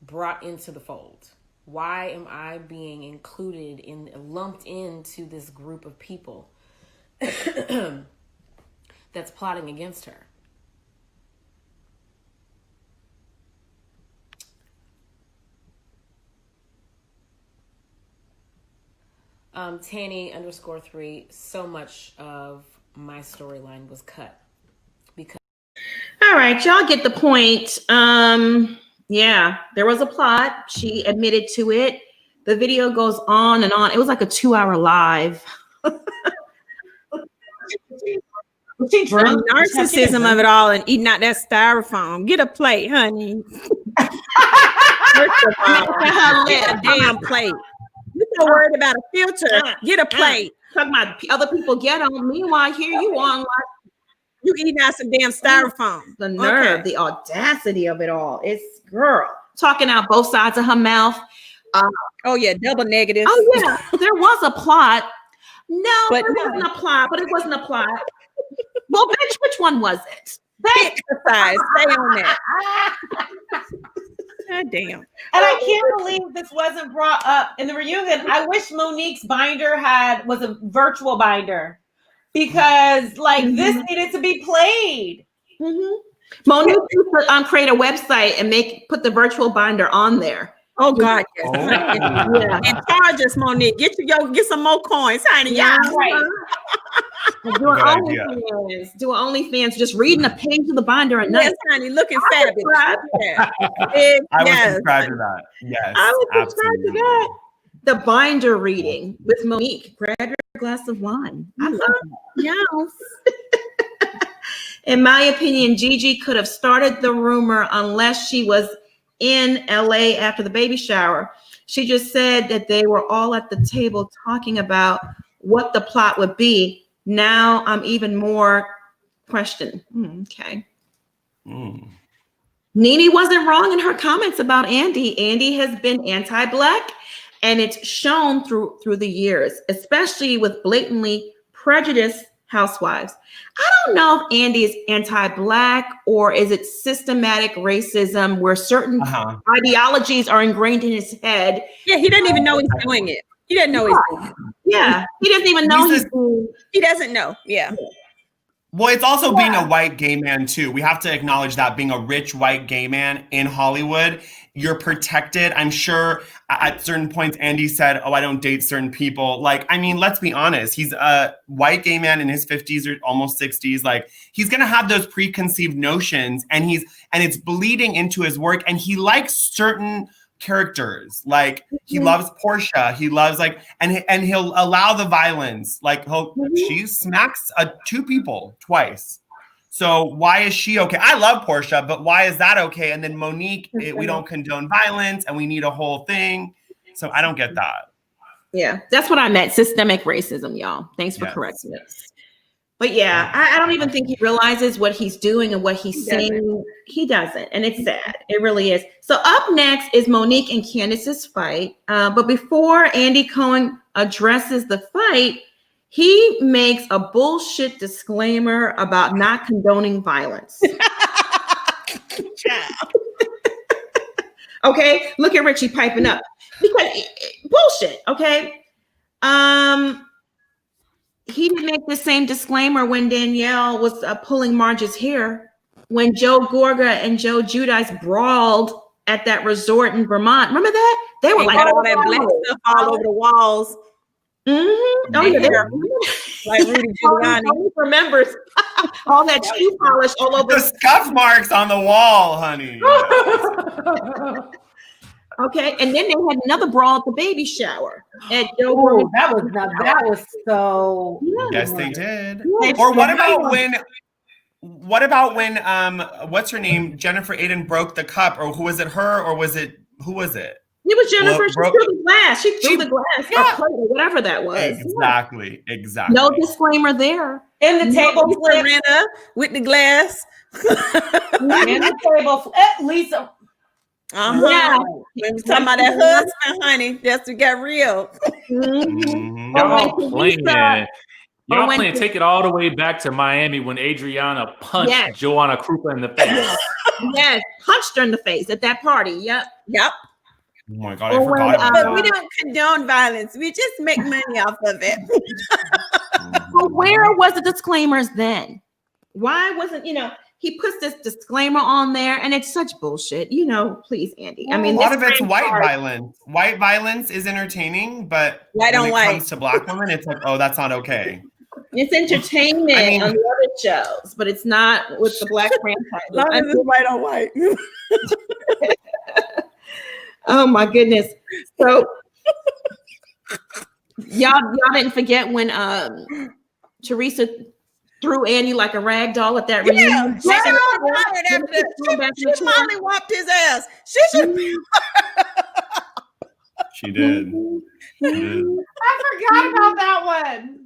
brought into the fold? Why am I being included lumped into this group of people that's plotting against her? Tanny_3, so much of my storyline was cut because. All right, y'all get the point. Yeah, there was a plot. She admitted to it. The video goes on and on. It was like a 2-hour live. She drunk. The narcissism of it all and eating out that styrofoam. Get a plate, honey. First of all, a damn plate. You're so worried about a filter. Get a plate. Talking about other people get on. Meanwhile, here you on like you eating out some damn styrofoam. The nerve, the audacity of it all. It's girl talking out both sides of her mouth. Oh yeah, double negative. Oh yeah, there was a plot. No, but it wasn't a plot. But it wasn't a plot. Well, bitch, which one was it? Exercise. Stay on that. God damn. And I can't believe this wasn't brought up in the reunion. I wish Monique's binder was a virtual binder because this needed to be played. Monique could create a website and put the virtual binder on there. Oh God, yes. Yeah. And charge us, Monique. Get some more coins, honey. Yeah, right. Do an OnlyFans. Do an OnlyFans. Just reading a page of the binder and yes, honey, looking fabulous. I would subscribe to that. Yes, I would subscribe to that. The binder reading with Monique. Grab your glass of wine. I love it. Yes. In my opinion, Gigi could have started the rumor unless she was in LA after the baby shower. She just said that they were all at the table talking about what the plot would be. Now I'm even more questioned. Okay. Nene wasn't wrong in her comments about Andy. Andy has been anti-Black, and it's shown through the years, especially with blatantly prejudiced housewives. I don't know if Andy is anti-Black or is it systematic racism where certain ideologies are ingrained in his head. Yeah, he doesn't even know he's doing it. He doesn't know he's doing it. Yeah, he doesn't even know he doesn't know. Yeah. Well, it's also being a white gay man too. We have to acknowledge that being a rich white gay man in Hollywood, you're protected. I'm sure at certain points, Andy said, "Oh, I don't date certain people." Let's be honest. He's a white gay man in his 50s or almost 60s. He's gonna have those preconceived notions, and it's bleeding into his work. And he likes certain characters. He loves Portia. He loves and he'll allow the violence. She smacks 2 people twice. So why is she okay? I love Portia, but why is that okay? And then Monique, we don't condone violence and we need a whole thing. So I don't get that. Yeah, that's what I meant. Systemic racism, y'all. Thanks for correcting us. But yeah, I don't even think he realizes what he's doing and what he's saying. He doesn't. And it's sad. It really is. So up next is Monique and Candiace's fight. But before Andy Cohen addresses the fight, he makes a bullshit disclaimer about not condoning violence. Okay, look at Richie piping up. Because bullshit, okay? He didn't make the same disclaimer when Danielle was pulling Marge's hair, when Joe Gorga and Joe Giudice brawled at that resort in Vermont. Remember that? They were all that black stuff all over the walls. Mm-hmm. Oh, yeah. Like Rudy Giuliani. He remembers all that shoe polish all over. The scuff marks on the wall, honey. Okay, and then they had another brawl at the baby shower. That was so. Yes, they did. Or what about when? What about when? What's her name? Jennifer Aiden broke the cup, or who was it? Her, or was it? Who was it? It was Jennifer. She threw the glass. She threw the glass. Yeah. Or plate, or whatever that was. Exactly. No disclaimer there. In the table flip with the glass. In the table flip. Lisa. Yeah. We was talking about that husband, honey. That's what got real. Y'all playing. Y'all playing. Take it all the way back to Miami when Adriana punched Joanna Krupa in the face. Yes, punched her in the face at that party. Yep. Oh my God, I forgot about but that. we don't condone violence. We just make money off of it. But where was the disclaimers then? Why wasn't, he puts this disclaimer on there and it's such bullshit. Please, Andy. I mean, a lot of it's white violence. White violence is entertaining, but when it comes to Black women, it's like, oh, that's not okay. It's entertainment on the other shows, but it's not with the Black franchise. As long as it's white on white. Oh my goodness. So y'all didn't forget when Teresa threw Andy like a rag doll at that reunion. She finally whopped his ass. She should. She did. I forgot about that one.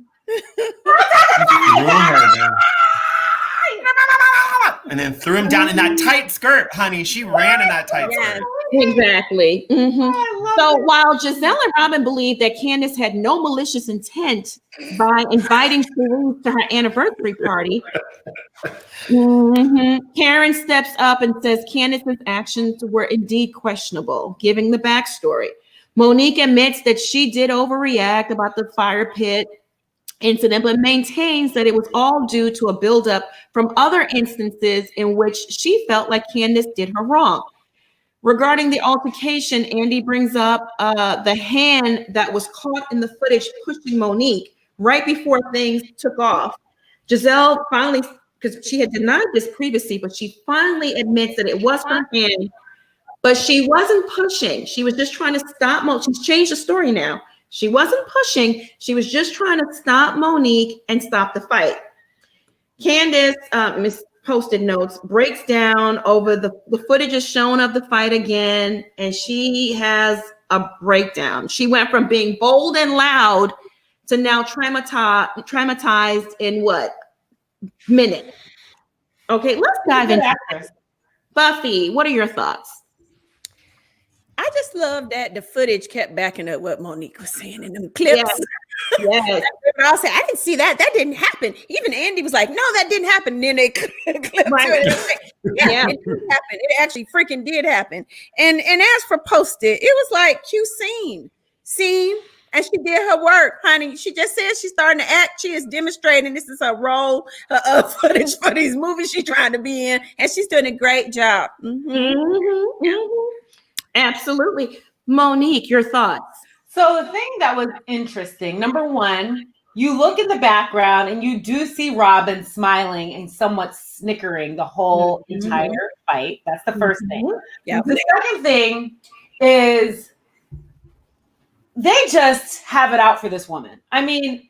And then threw him down in that tight skirt, honey. She ran in that tight skirt. Exactly. So while Gizelle and Robin believed that Candiace had no malicious intent by inviting Therese to her anniversary party, Karen steps up and says Candiace's actions were indeed questionable, giving the backstory. Monique admits that she did overreact about the fire pit incident, but maintains that it was all due to a buildup from other instances in which she felt like Candiace did her wrong. Regarding the altercation, Andy brings up the hand that was caught in the footage pushing Monique right before things took off. Gizelle finally, because she had denied this previously, but she finally admits that it was her hand, but she wasn't pushing. She was just trying to stop Monique. She's changed the story now. She wasn't pushing. She was just trying to stop Monique and stop the fight. Candiace, Miss Posted Notes, breaks down over the footage is shown of the fight again, and she has a breakdown. She went from being bold and loud to now traumatized in what? Minute. Okay, let's dive into this. Buffy, what are your thoughts? I just love that the footage kept backing up what Monique was saying in them clips. Yes. I'll say, I didn't see that. That didn't happen. Even Andy was like, no, that didn't happen. And then they clipped it. It did happen. It actually freaking did happen. And as for Posted, it was like Q seen, and she did her work, honey. She just said she's starting to act. She is demonstrating this is her role, her footage for these movies she's trying to be in, and she's doing a great job. Absolutely. Monique, your thoughts? So the thing that was interesting, number one, you look in the background and you do see Robin smiling and somewhat snickering the whole entire fight. That's the first thing. Yeah. The second thing is they just have it out for this woman. I mean,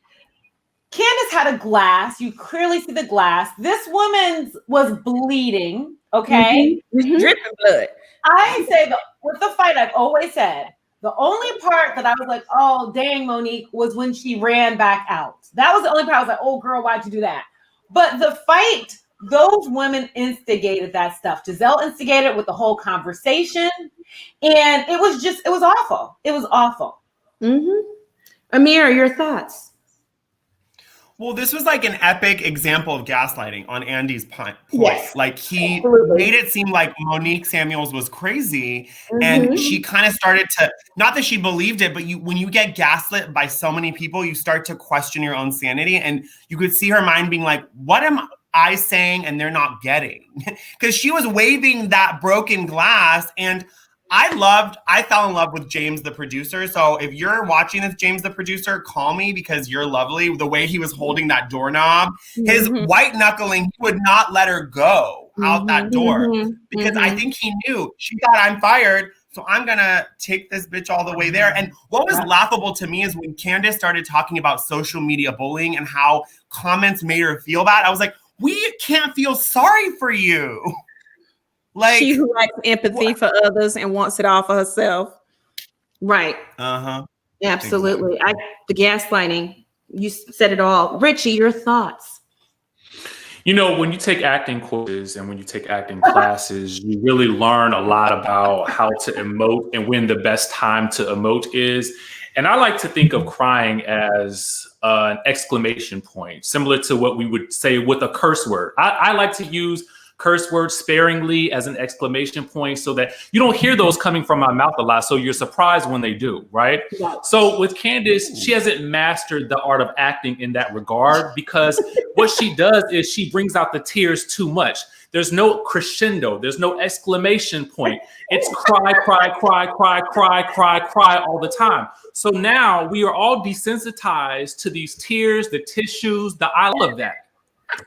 Candiace had a glass. You clearly see the glass. This woman was bleeding. Okay. Dripping blood. I say with the fight, I've always said, the only part that I was like, oh, dang, Monique, was when she ran back out. That was the only part I was like, oh, girl, why'd you do that? But the fight, those women instigated that stuff. Gizelle instigated with the whole conversation. And it was awful. It was awful. Amir, your thoughts? Well, this was like an epic example of gaslighting on Andy's point. Yes, like he absolutely made it seem like Monique Samuels was crazy, and she kind of started to, not that she believed it, but when you get gaslit by so many people, you start to question your own sanity, and you could see her mind being like, what am I saying and they're not getting? Because she was waving that broken glass, and I fell in love with James, the producer. So if you're watching this, James, the producer, call me because you're lovely. The way he was holding that doorknob, his white knuckling, he would not let her go out that door because I think he knew she thought I'm fired. So I'm going to take this bitch all the way there. And what was laughable to me is when Candiace started talking about social media bullying and how comments made her feel bad. I was like, we can't feel sorry for you. Like, she who likes empathy for others and wants it all for herself. Right. Absolutely. Exactly. The gaslighting, you said it all. Richie, your thoughts? You know, when you take acting courses and when you take acting classes, you really learn a lot about how to emote and when the best time to emote is. And I like to think of crying as an exclamation point, similar to what we would say with a curse word. I like to use curse words sparingly as an exclamation point so that you don't hear those coming from my mouth a lot. So you're surprised when they do, right? So with Candiace, she hasn't mastered the art of acting in that regard because what she does is she brings out the tears too much. There's no crescendo. There's no exclamation point. It's cry, cry, cry, cry, cry, cry, cry all the time. So now we are all desensitized to these tears, the tissues, all of that.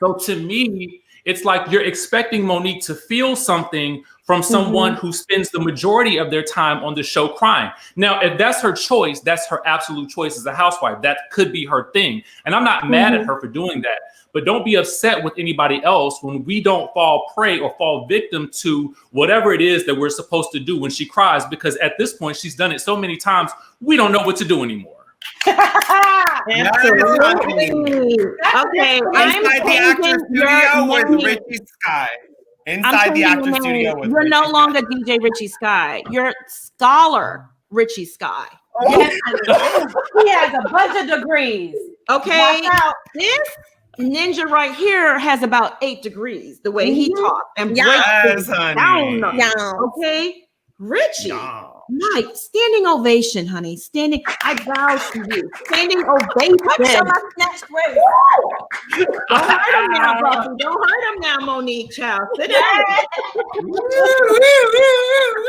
So to me, it's like you're expecting Monique to feel something from someone who spends the majority of their time on the show crying. Now, if that's her choice, that's her absolute choice as a housewife. That could be her thing. And I'm not mad at her for doing that. But don't be upset with anybody else when we don't fall prey or fall victim to whatever it is that we're supposed to do when she cries, because at this point, she's done it so many times, we don't know what to do anymore. Absolutely. Okay, inside the actor studio with Richie Sky. Inside the actor studio with You're no longer DJ Richie Sky. You're scholar Richie Sky. Yes, he has a bunch of degrees. Okay, this ninja right here has about 8 degrees. The way he talks and breaks down. Okay, Richie. Mike, standing ovation, honey. I bow to you. Standing ovation. Don't hurt him now, Buffy. Don't hurt him now, Monique, child. Sit down.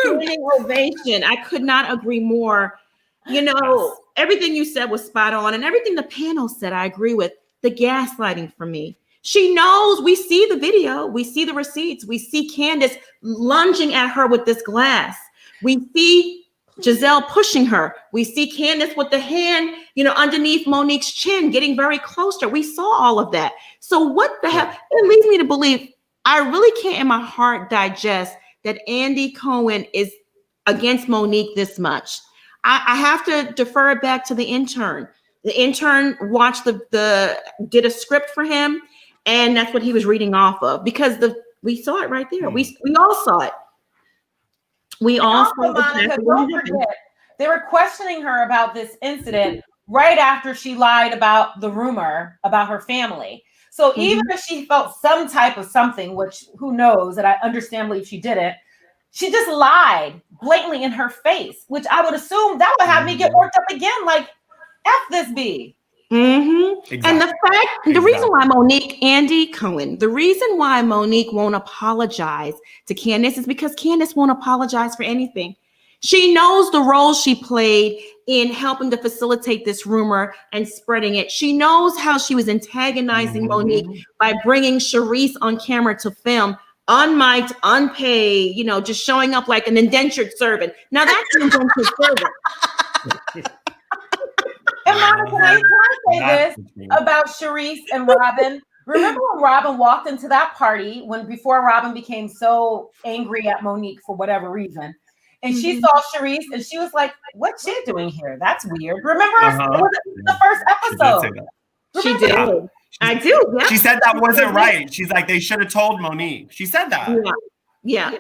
Standing ovation. I could not agree more. You know, everything you said was spot on, and everything the panel said, I agree with. The gaslighting for me. She knows. We see the video. We see the receipts. We see Candiace lunging at her with this glass. We see Gizelle pushing her. We see Candiace with the hand, underneath Monique's chin, getting very close to her. We saw all of that. So what the hell? It leads me to believe I really can't in my heart digest that Andy Cohen is against Monique this much. I have to defer it back to the intern. The intern watched did a script for him, and that's what he was reading off of because we saw it right there. We all saw it. We all saw Monica, don't forget, they were questioning her about this incident right after she lied about the rumor about her family. So even if she felt some type of something, which who knows, and I understandably if she didn't, she just lied blatantly in her face, which I would assume that would have me get worked up again. Like, F this B. Exactly. And the reason why Andy Cohen, the reason why Monique won't apologize to Candiace is because Candiace won't apologize for anything. She knows the role she played in helping to facilitate this rumor and spreading it. She knows how she was antagonizing Monique by bringing Charisse on camera to film, unmiked, unpaid, just showing up like an indentured servant. Now that's an indentured servant. And Monica, can I say this about Charisse and Robin? Remember when Robin walked into that party before Robin became so angry at Monique for whatever reason, and she saw Charisse and she was like, "What's she doing here? That's weird." Remember it was the first episode? She did. I do. Yeah. She said that wasn't right. She's like, they should have told Monique. She said that. Yeah. I'm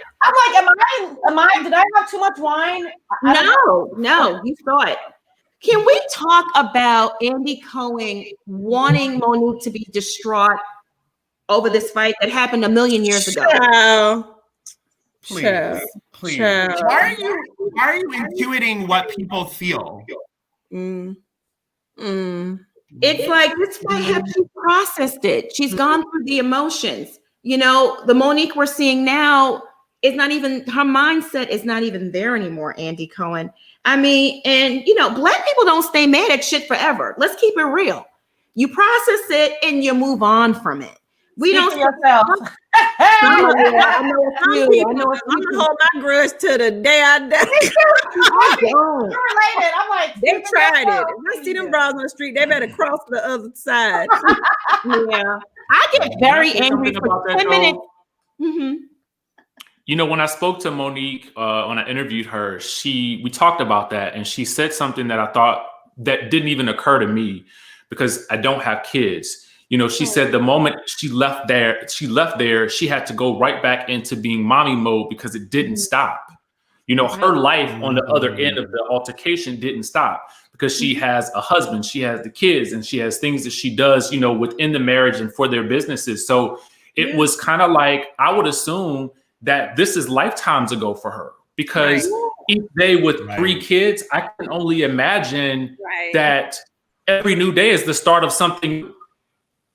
like, did I have too much wine? No, you saw it. Can we talk about Andy Cohen wanting Monique to be distraught over this fight that happened a million years ago? Please. Why are you intuiting what people feel? It's like this might have she processed it. She's gone through the emotions. The Monique we're seeing now, is not even, her mindset is not even there anymore, Andy Cohen. I mean, and you know, Black people don't stay mad at shit forever. Let's keep it real. You process it and you move on from it. We Speak don't for yourself. I know I'm gonna hold my grudge to the day I die. You're related. I'm like, They tried it. If I see them bras on the street, they better cross to the other side. Yeah, I get very angry for 10 minutes. Mm-hmm. You know, when I spoke to Monique, when I interviewed her, we talked about that, and she said something that I thought that didn't even occur to me because I don't have kids. You know, she said the moment she left there, she had to go right back into being mommy mode because it didn't stop. You know, her life on the other end of the altercation didn't stop because she has a husband, she has the kids, and she has things that she does, you know, within the marriage and for their businesses. So it was kind of like, I would assume that this is lifetimes ago for her because each day with 3 kids, I can only imagine that every new day is the start of something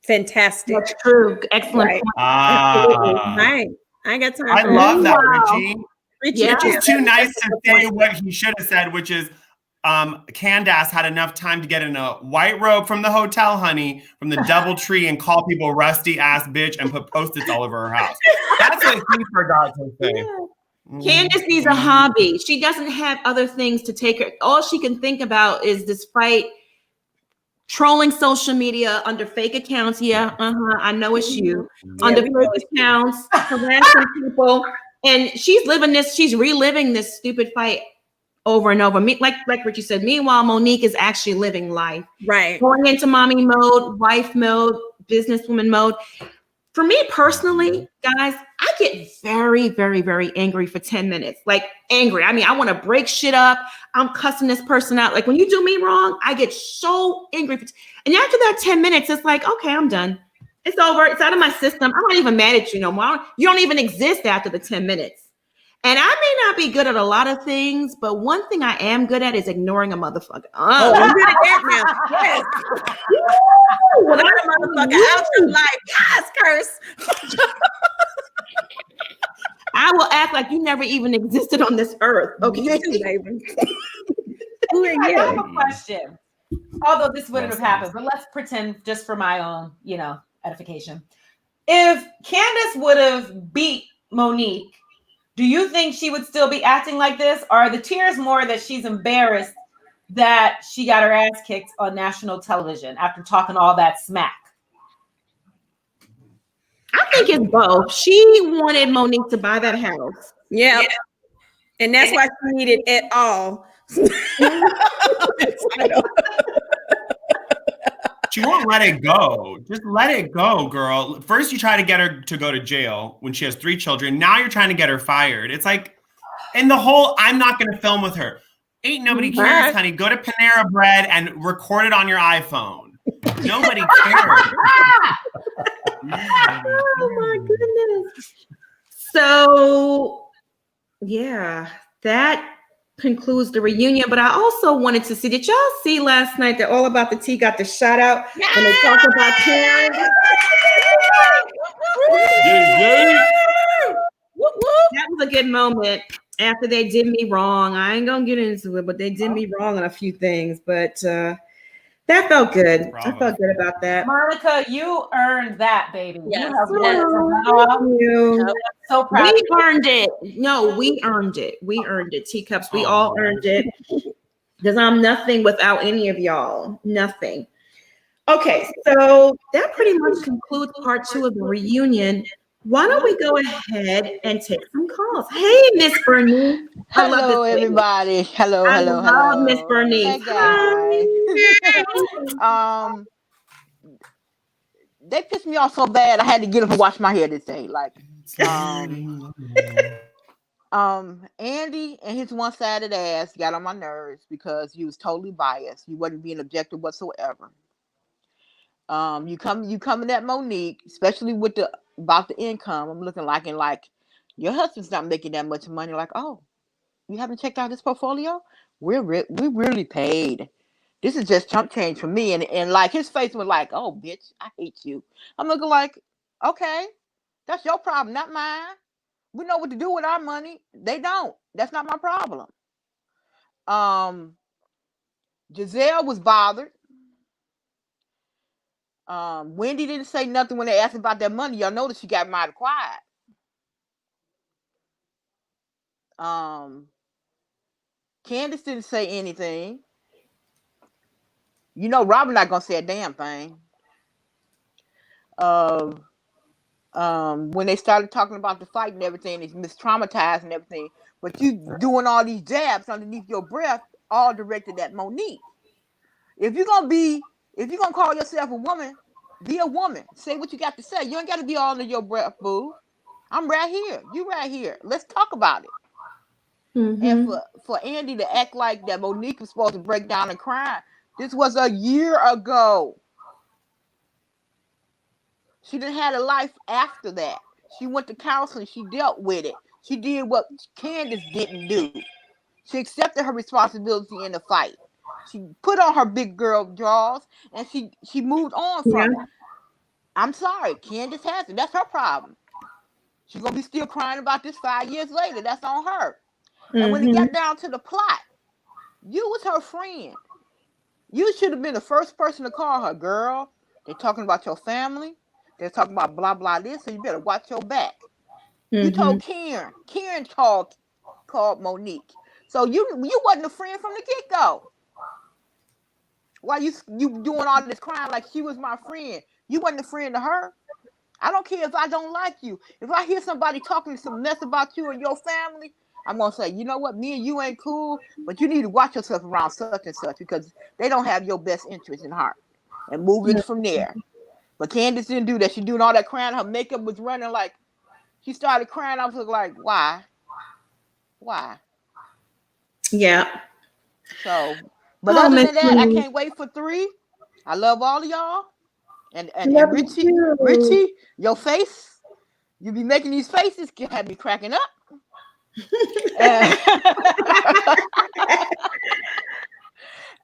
fantastic. That's true. Excellent. Right. I got time. I love that, Richie. Richie Richie's too nice to say what he should have said, which is Candiace had enough time to get in a white robe from the hotel, honey, from the DoubleTree, and call people rusty ass bitch and put Post-its all over her house. That's what he forgot to say. Candiace needs a hobby. She doesn't have other things to take her. All she can think about is this fight, trolling social media under fake accounts. Yeah, I know it's you. Under fake accounts, harassing people. And she's reliving this stupid fight over and over. Like Richie said, meanwhile, Monique is actually living life. Right. Going into mommy mode, wife mode, businesswoman mode. For me personally, guys, I get very, very, very angry for 10 minutes. Like angry. I mean, I want to break shit up. I'm cussing this person out. Like when you do me wrong, I get so angry. And after that 10 minutes, it's like, okay, I'm done. It's over. It's out of my system. I'm not even mad at you no more. You don't even exist after the 10 minutes. And I may not be good at a lot of things, but one thing I am good at is ignoring a motherfucker. Oh, you're good at that now. Yes. Well, that motherfucker out your life. Yes, curse. I will act like you never even existed on this earth. Okay, baby. Who are I you? have a question. Although this wouldn't have happened, but let's pretend just for my own, edification. If Candiace would have beat Monique, do you think she would still be acting like this? Or are the tears more that she's embarrassed that she got her ass kicked on national television after talking all that smack? I think it's both. She wanted Monique to buy that house. Yeah. And that's why she needed it all. She won't let it go. Just let it go, girl. First, you try to get her to go to jail when she has 3 children. Now you're trying to get her fired. It's like, and the whole, I'm not going to film with her. Ain't nobody cares, honey. Go to Panera Bread and record it on your iPhone. Nobody cares. Oh my goodness. So, yeah, that concludes the reunion, but I also wanted to see, did y'all see last night that All About the Tea got the shout out when they talked about Karen? That was a good moment after they did me wrong. I ain't gonna get into it, but they did me wrong on a few things, but that felt good. Bravo. I felt good about that. Monica, you earned that, baby. Yes. You have won. I'm so proud. We earned it. No, we earned it. We earned it. Teacups, we all earned it. Because I'm nothing without any of y'all. Nothing. Okay, so that pretty much concludes part 2 of the reunion. Why don't we go ahead and take some calls? Hey, Miss Bernice. Hello, everybody. Hello. Miss Bernice. Hey, they pissed me off so bad I had to get up and wash my hair this day. Like, Andy and his one-sided ass got on my nerves because he was totally biased. He wasn't being objective whatsoever. You coming at Monique, especially with about the income. I'm looking like your husband's not making that much money. Like, oh, you haven't checked out his portfolio? We really paid. This is just chump change for me. And like his face was like, oh, bitch, I hate you. I'm looking like, okay, that's your problem, not mine. We know what to do with our money. They don't. That's not my problem. Gizelle was bothered. Wendy didn't say nothing when they asked about that money. Y'all notice she got mighty quiet. Candiace didn't say anything. You know, Robin not gonna say a damn thing. When they started talking about the fight and everything, it's mistraumatized and everything, but you doing all these jabs underneath your breath, all directed at Monique. If you're gonna call yourself a woman, be a woman. Say what you got to say. You ain't got to be all under your breath, boo. I'm right here. You right here. Let's talk about it. Mm-hmm. And for Andy to act like that Monique was supposed to break down and cry, this was a year ago. She done had a life after that. She went to counseling. She dealt with it. She did what Candiace didn't do. She accepted her responsibility in the fight. She put on her big girl drawers and she moved on from it. I'm sorry, Candiace hasn't. That's her problem. She's gonna be still crying about this 5 years later. That's on her. Mm-hmm. And when it got down to the plot, you was her friend. You should have been the first person to call her. Girl, they're talking about your family. They're talking about blah blah this, so you better watch your back. Mm-hmm. You told Karen. Karen called Monique. So you wasn't a friend from the get-go. Why you doing all this crying like she was my friend? You wasn't a friend to her. I don't care if I don't like you. If I hear somebody talking some mess about you and your family, I'm gonna say, you know what, me and you ain't cool, but you need to watch yourself around such and such because they don't have your best interest in heart. And move it from there. But Candiace didn't do that. She doing all that crying. Her makeup was running like she started crying. I was like, why? Yeah. So, but other than that, I can't wait for 3. I love all of y'all. And Richie, your face, you be making these faces, have me cracking up.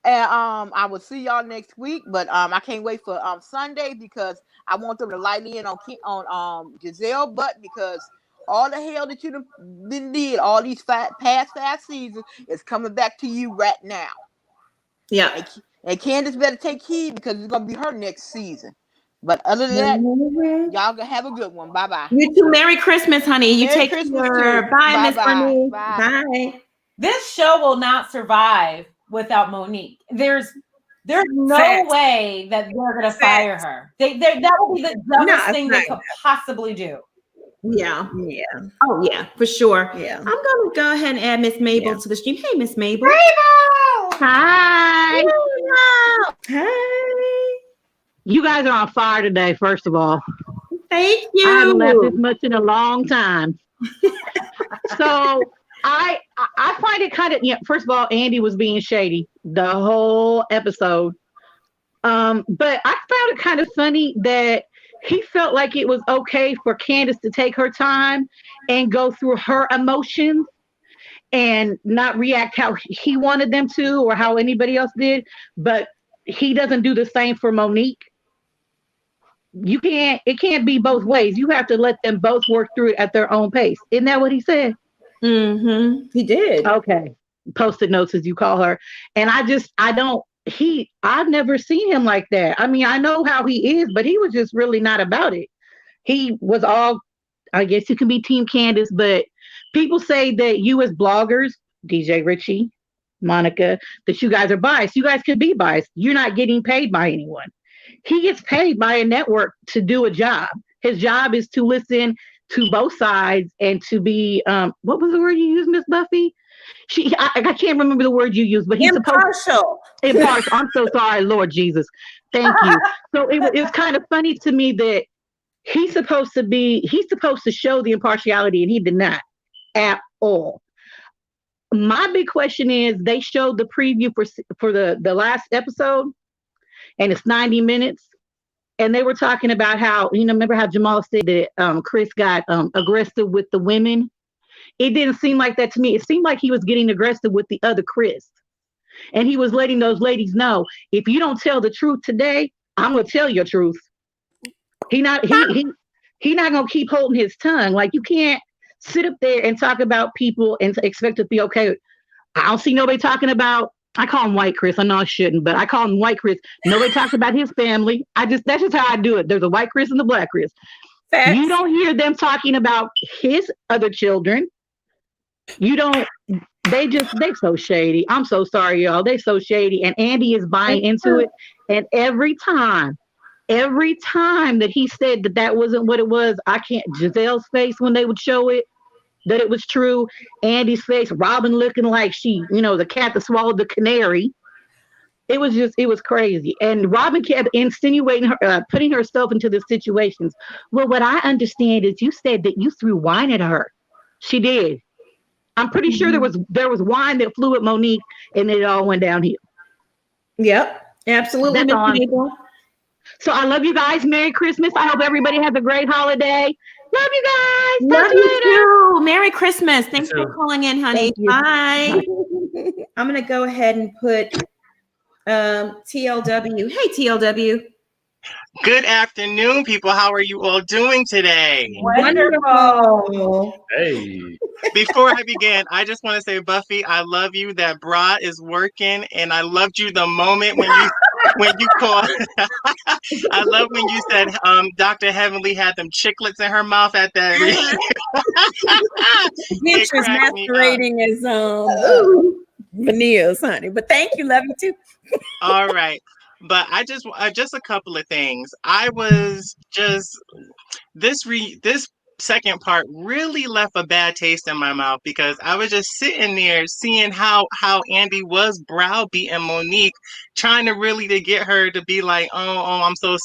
And I will see y'all next week, but I can't wait for Sunday because I want them to light in on Gizelle butt because all the hell that you did all these past 5 seasons is coming back to you right now. Yeah. And Candiace better take heed because it's gonna be her next season. But other than that, y'all gonna have a good one. Bye bye. You too. Merry Christmas, honey. You Merry take Christmas care. Too. Bye, Miss Bye. Monique. Bye. This show will not survive without Monique. There's no way that they're gonna fire her. That will be the dumbest thing they could possibly do. Yeah. Oh yeah, for sure. Yeah. I'm gonna go ahead and add Miss Mabel to the stream. Hey, Miss Mabel. Hi. Hey. You guys are on fire today, first of all. Thank you. I haven't laughed this much in a long time. So I find it kind of, first of all, Andy was being shady the whole episode. But I found it kind of funny that he felt like it was okay for Candiace to take her time and go through her emotions and not react how he wanted them to or how anybody else did. But he doesn't do the same for Monique. It can't be both ways. You have to let them both work through it at their own pace. Isn't that what he said? Mm-hmm. He did. Okay. Post-it notes, as you call her. And I've never seen him like that. I mean, I know how he is, but he was just really not about it. He was all, I guess you can be Team Candiace, but people say that you as bloggers, DJ Richie, Monica, that you guys are biased. You guys can be biased. You're not getting paid by anyone. He gets paid by a network to do a job. His job is to listen to both sides and to be, what was the word you used, Miss Buffie? I can't remember the word you used, but he's impartial. Impartial. I'm so sorry, Lord Jesus. Thank you. So it's kind of funny to me that he's supposed to show the impartiality, and he did not at all. My big question is, they showed the preview for the last episode, and it's 90 minutes. And they were talking about how, remember how Jamal said that Chris got aggressive with the women? It didn't seem like that to me. It seemed like he was getting aggressive with the other Chris. And he was letting those ladies know, if you don't tell the truth today, I'm going to tell your truth. He not going to keep holding his tongue. Like, you can't sit up there and talk about people and expect to be okay. I don't see nobody talking about, I call him White Chris. I know I shouldn't, but I call him White Chris. Nobody talks about his family. That's just how I do it. There's a White Chris and the Black Chris. Facts. You don't hear them talking about his other children. You don't, they so shady. I'm so sorry, y'all. They so shady. And Andy is buying into it. And every time that he said that wasn't what it was, I can't, Gizelle's face when they would show it, that it was true. Andy's face, Robin looking like she, the cat that swallowed the canary. It was crazy. And Robin kept insinuating her, putting herself into the situations. Well, what I understand is you said that you threw wine at her. She did. I'm pretty sure there was wine that flew at Monique and it all went downhill. Yep, absolutely. So I love you guys. Merry Christmas. I hope everybody has a great holiday. Love you guys. Love you too. Merry Christmas. Thanks for calling in, honey. Bye. I'm going to go ahead and put TLW. Hey, TLW. Good afternoon, people. How are you all doing today? Wonderful. Hey. Before I begin, I just want to say, Buffy, I love you. That bra is working, and I loved you the moment when you called. I love when you said Dr. Heavenly had them chiclets in her mouth at that. Bitch is masquerading as veneers, honey. But thank you, love you too. All right. But I just a couple of things. I was just this second part really left a bad taste in my mouth because I was just sitting there seeing how Andy was browbeating Monique, trying to get her to be like, oh, I'm so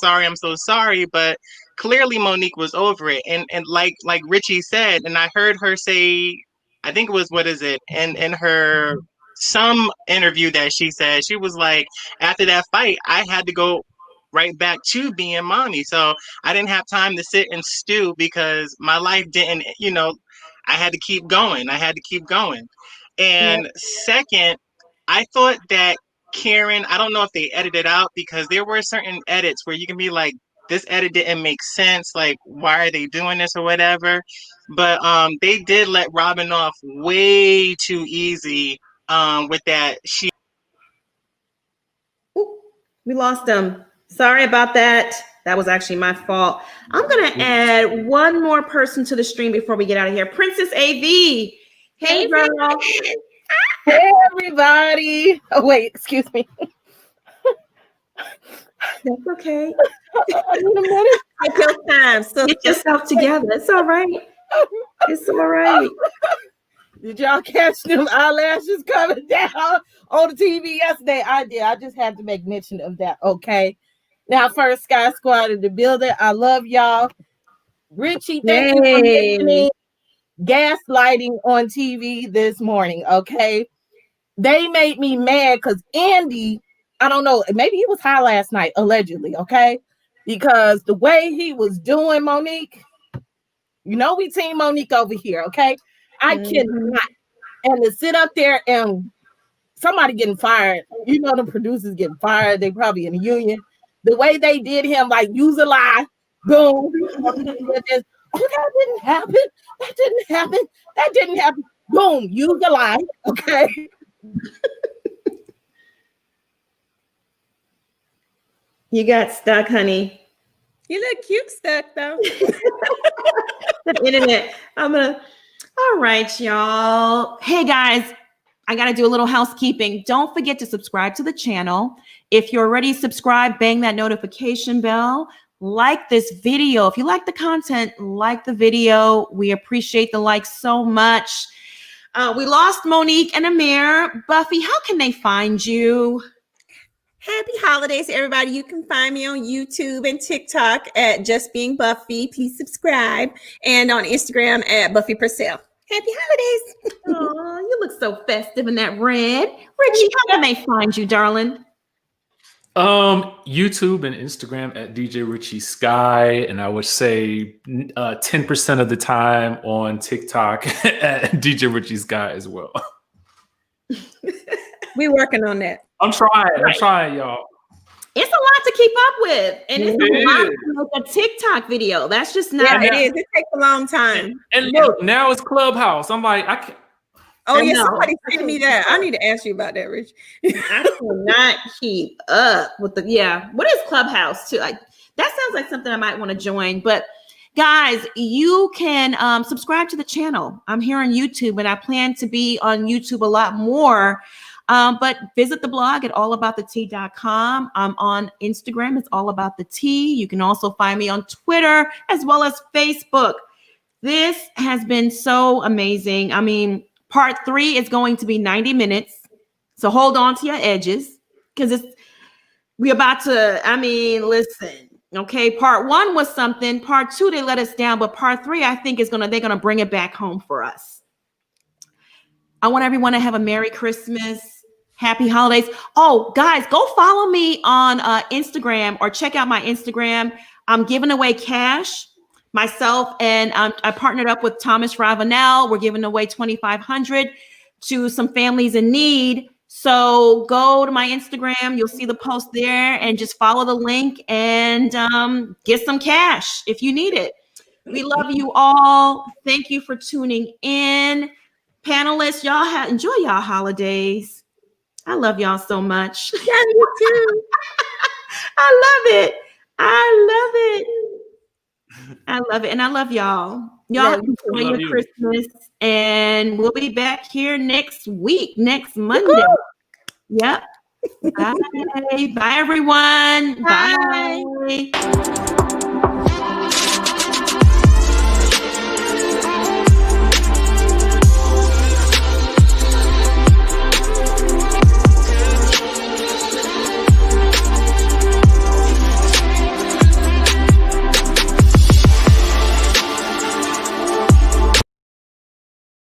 sorry. But clearly Monique was over it. And like Richie said, and I heard her say, I think it was, what is it? And in her some interview that she said, she was like, after that fight, I had to go right back to being mommy. So I didn't have time to sit and stew because my life didn't, I had to keep going. And second, I thought that Karen, I don't know if they edited out because there were certain edits where you can be like, this edit didn't make sense. Like, why are they doing this or whatever? But they did let Robin off way too easy with that. We lost them. Sorry about that. That was actually my fault. I'm going to add one more person to the stream before we get out of here. Princess AV. Hey, girl. Hey, everybody. Oh, wait, excuse me. That's okay. Take your time. So get yourself together. It's all right. It's all right. Did y'all catch them eyelashes coming down on the TV yesterday? I did. I just had to make mention of that. Okay. Now, first Sky Squad in the building. I love y'all. Richie, thank you for mentioning gaslighting on TV this morning. Okay. They made me mad because Andy, I don't know, maybe he was high last night, allegedly. Okay. Because the way he was doing Monique, we team Monique over here. Okay. I cannot. And to sit up there and somebody getting fired, the producers getting fired, they probably in a union. The way they did him, like, use a lie, boom. Oh, that didn't happen. Boom, use a lie. Okay. You got stuck, honey. You look cute stuck, though. The internet. All right, y'all. Hey, guys, I got to do a little housekeeping. Don't forget to subscribe to the channel. If you're already subscribed, bang that notification bell. Like this video. If you like the content, like the video. We appreciate the likes so much. We lost Monique and Amir. Buffy, how can they find you? Happy holidays, everybody. You can find me on YouTube and TikTok at JustbeingBuffie. Please subscribe. And on Instagram at Buffie Purselle. Happy holidays. Oh, you look so festive in that red. Richie, how can they find you, darling? YouTube and Instagram at DJ Richie Sky. And I would say 10% of the time on TikTok at DJ Richie Sky as well. We're working on that. I'm trying, y'all. It's a lot to keep up with, and it's It a lot is. to make a TikTok video. That's just not. Yeah, it is. It takes a long time. And look, now it's Clubhouse. I'm like, I can't. Oh I yeah, know. somebody sent me that. I need to ask you about that, Rich. I cannot keep up with the What is Clubhouse too? That sounds like something I might want to join. But guys, you can subscribe to the channel. I'm here on YouTube, and I plan to be on YouTube a lot more. But visit the blog at allaboutthetea.com. I'm on Instagram. It's All About the Tea. You can also find me on Twitter as well as Facebook. This has been so amazing. I mean, part 3 is going to be 90 minutes. So hold on to your edges because we're about to, listen. Okay, part 1 was something. Part 2, they let us down. But part 3, I think they're going to bring it back home for us. I want everyone to have a Merry Christmas. Happy holidays. Oh, guys, go follow me on Instagram or check out my Instagram. I'm giving away cash. Myself and I partnered up with Thomas Ravenel. We're giving away $2,500 to some families in need. So go to my Instagram. You'll see the post there and just follow the link and get some cash if you need it. We love you all. Thank you for tuning in. Panelists, y'all enjoy y'all holidays. I love y'all so much. Yeah, you too. I love it. I love it. And I love y'all. Y'all enjoy your Christmas. And we'll be back here next week, next Monday. Yep. Bye. Bye, everyone. Bye.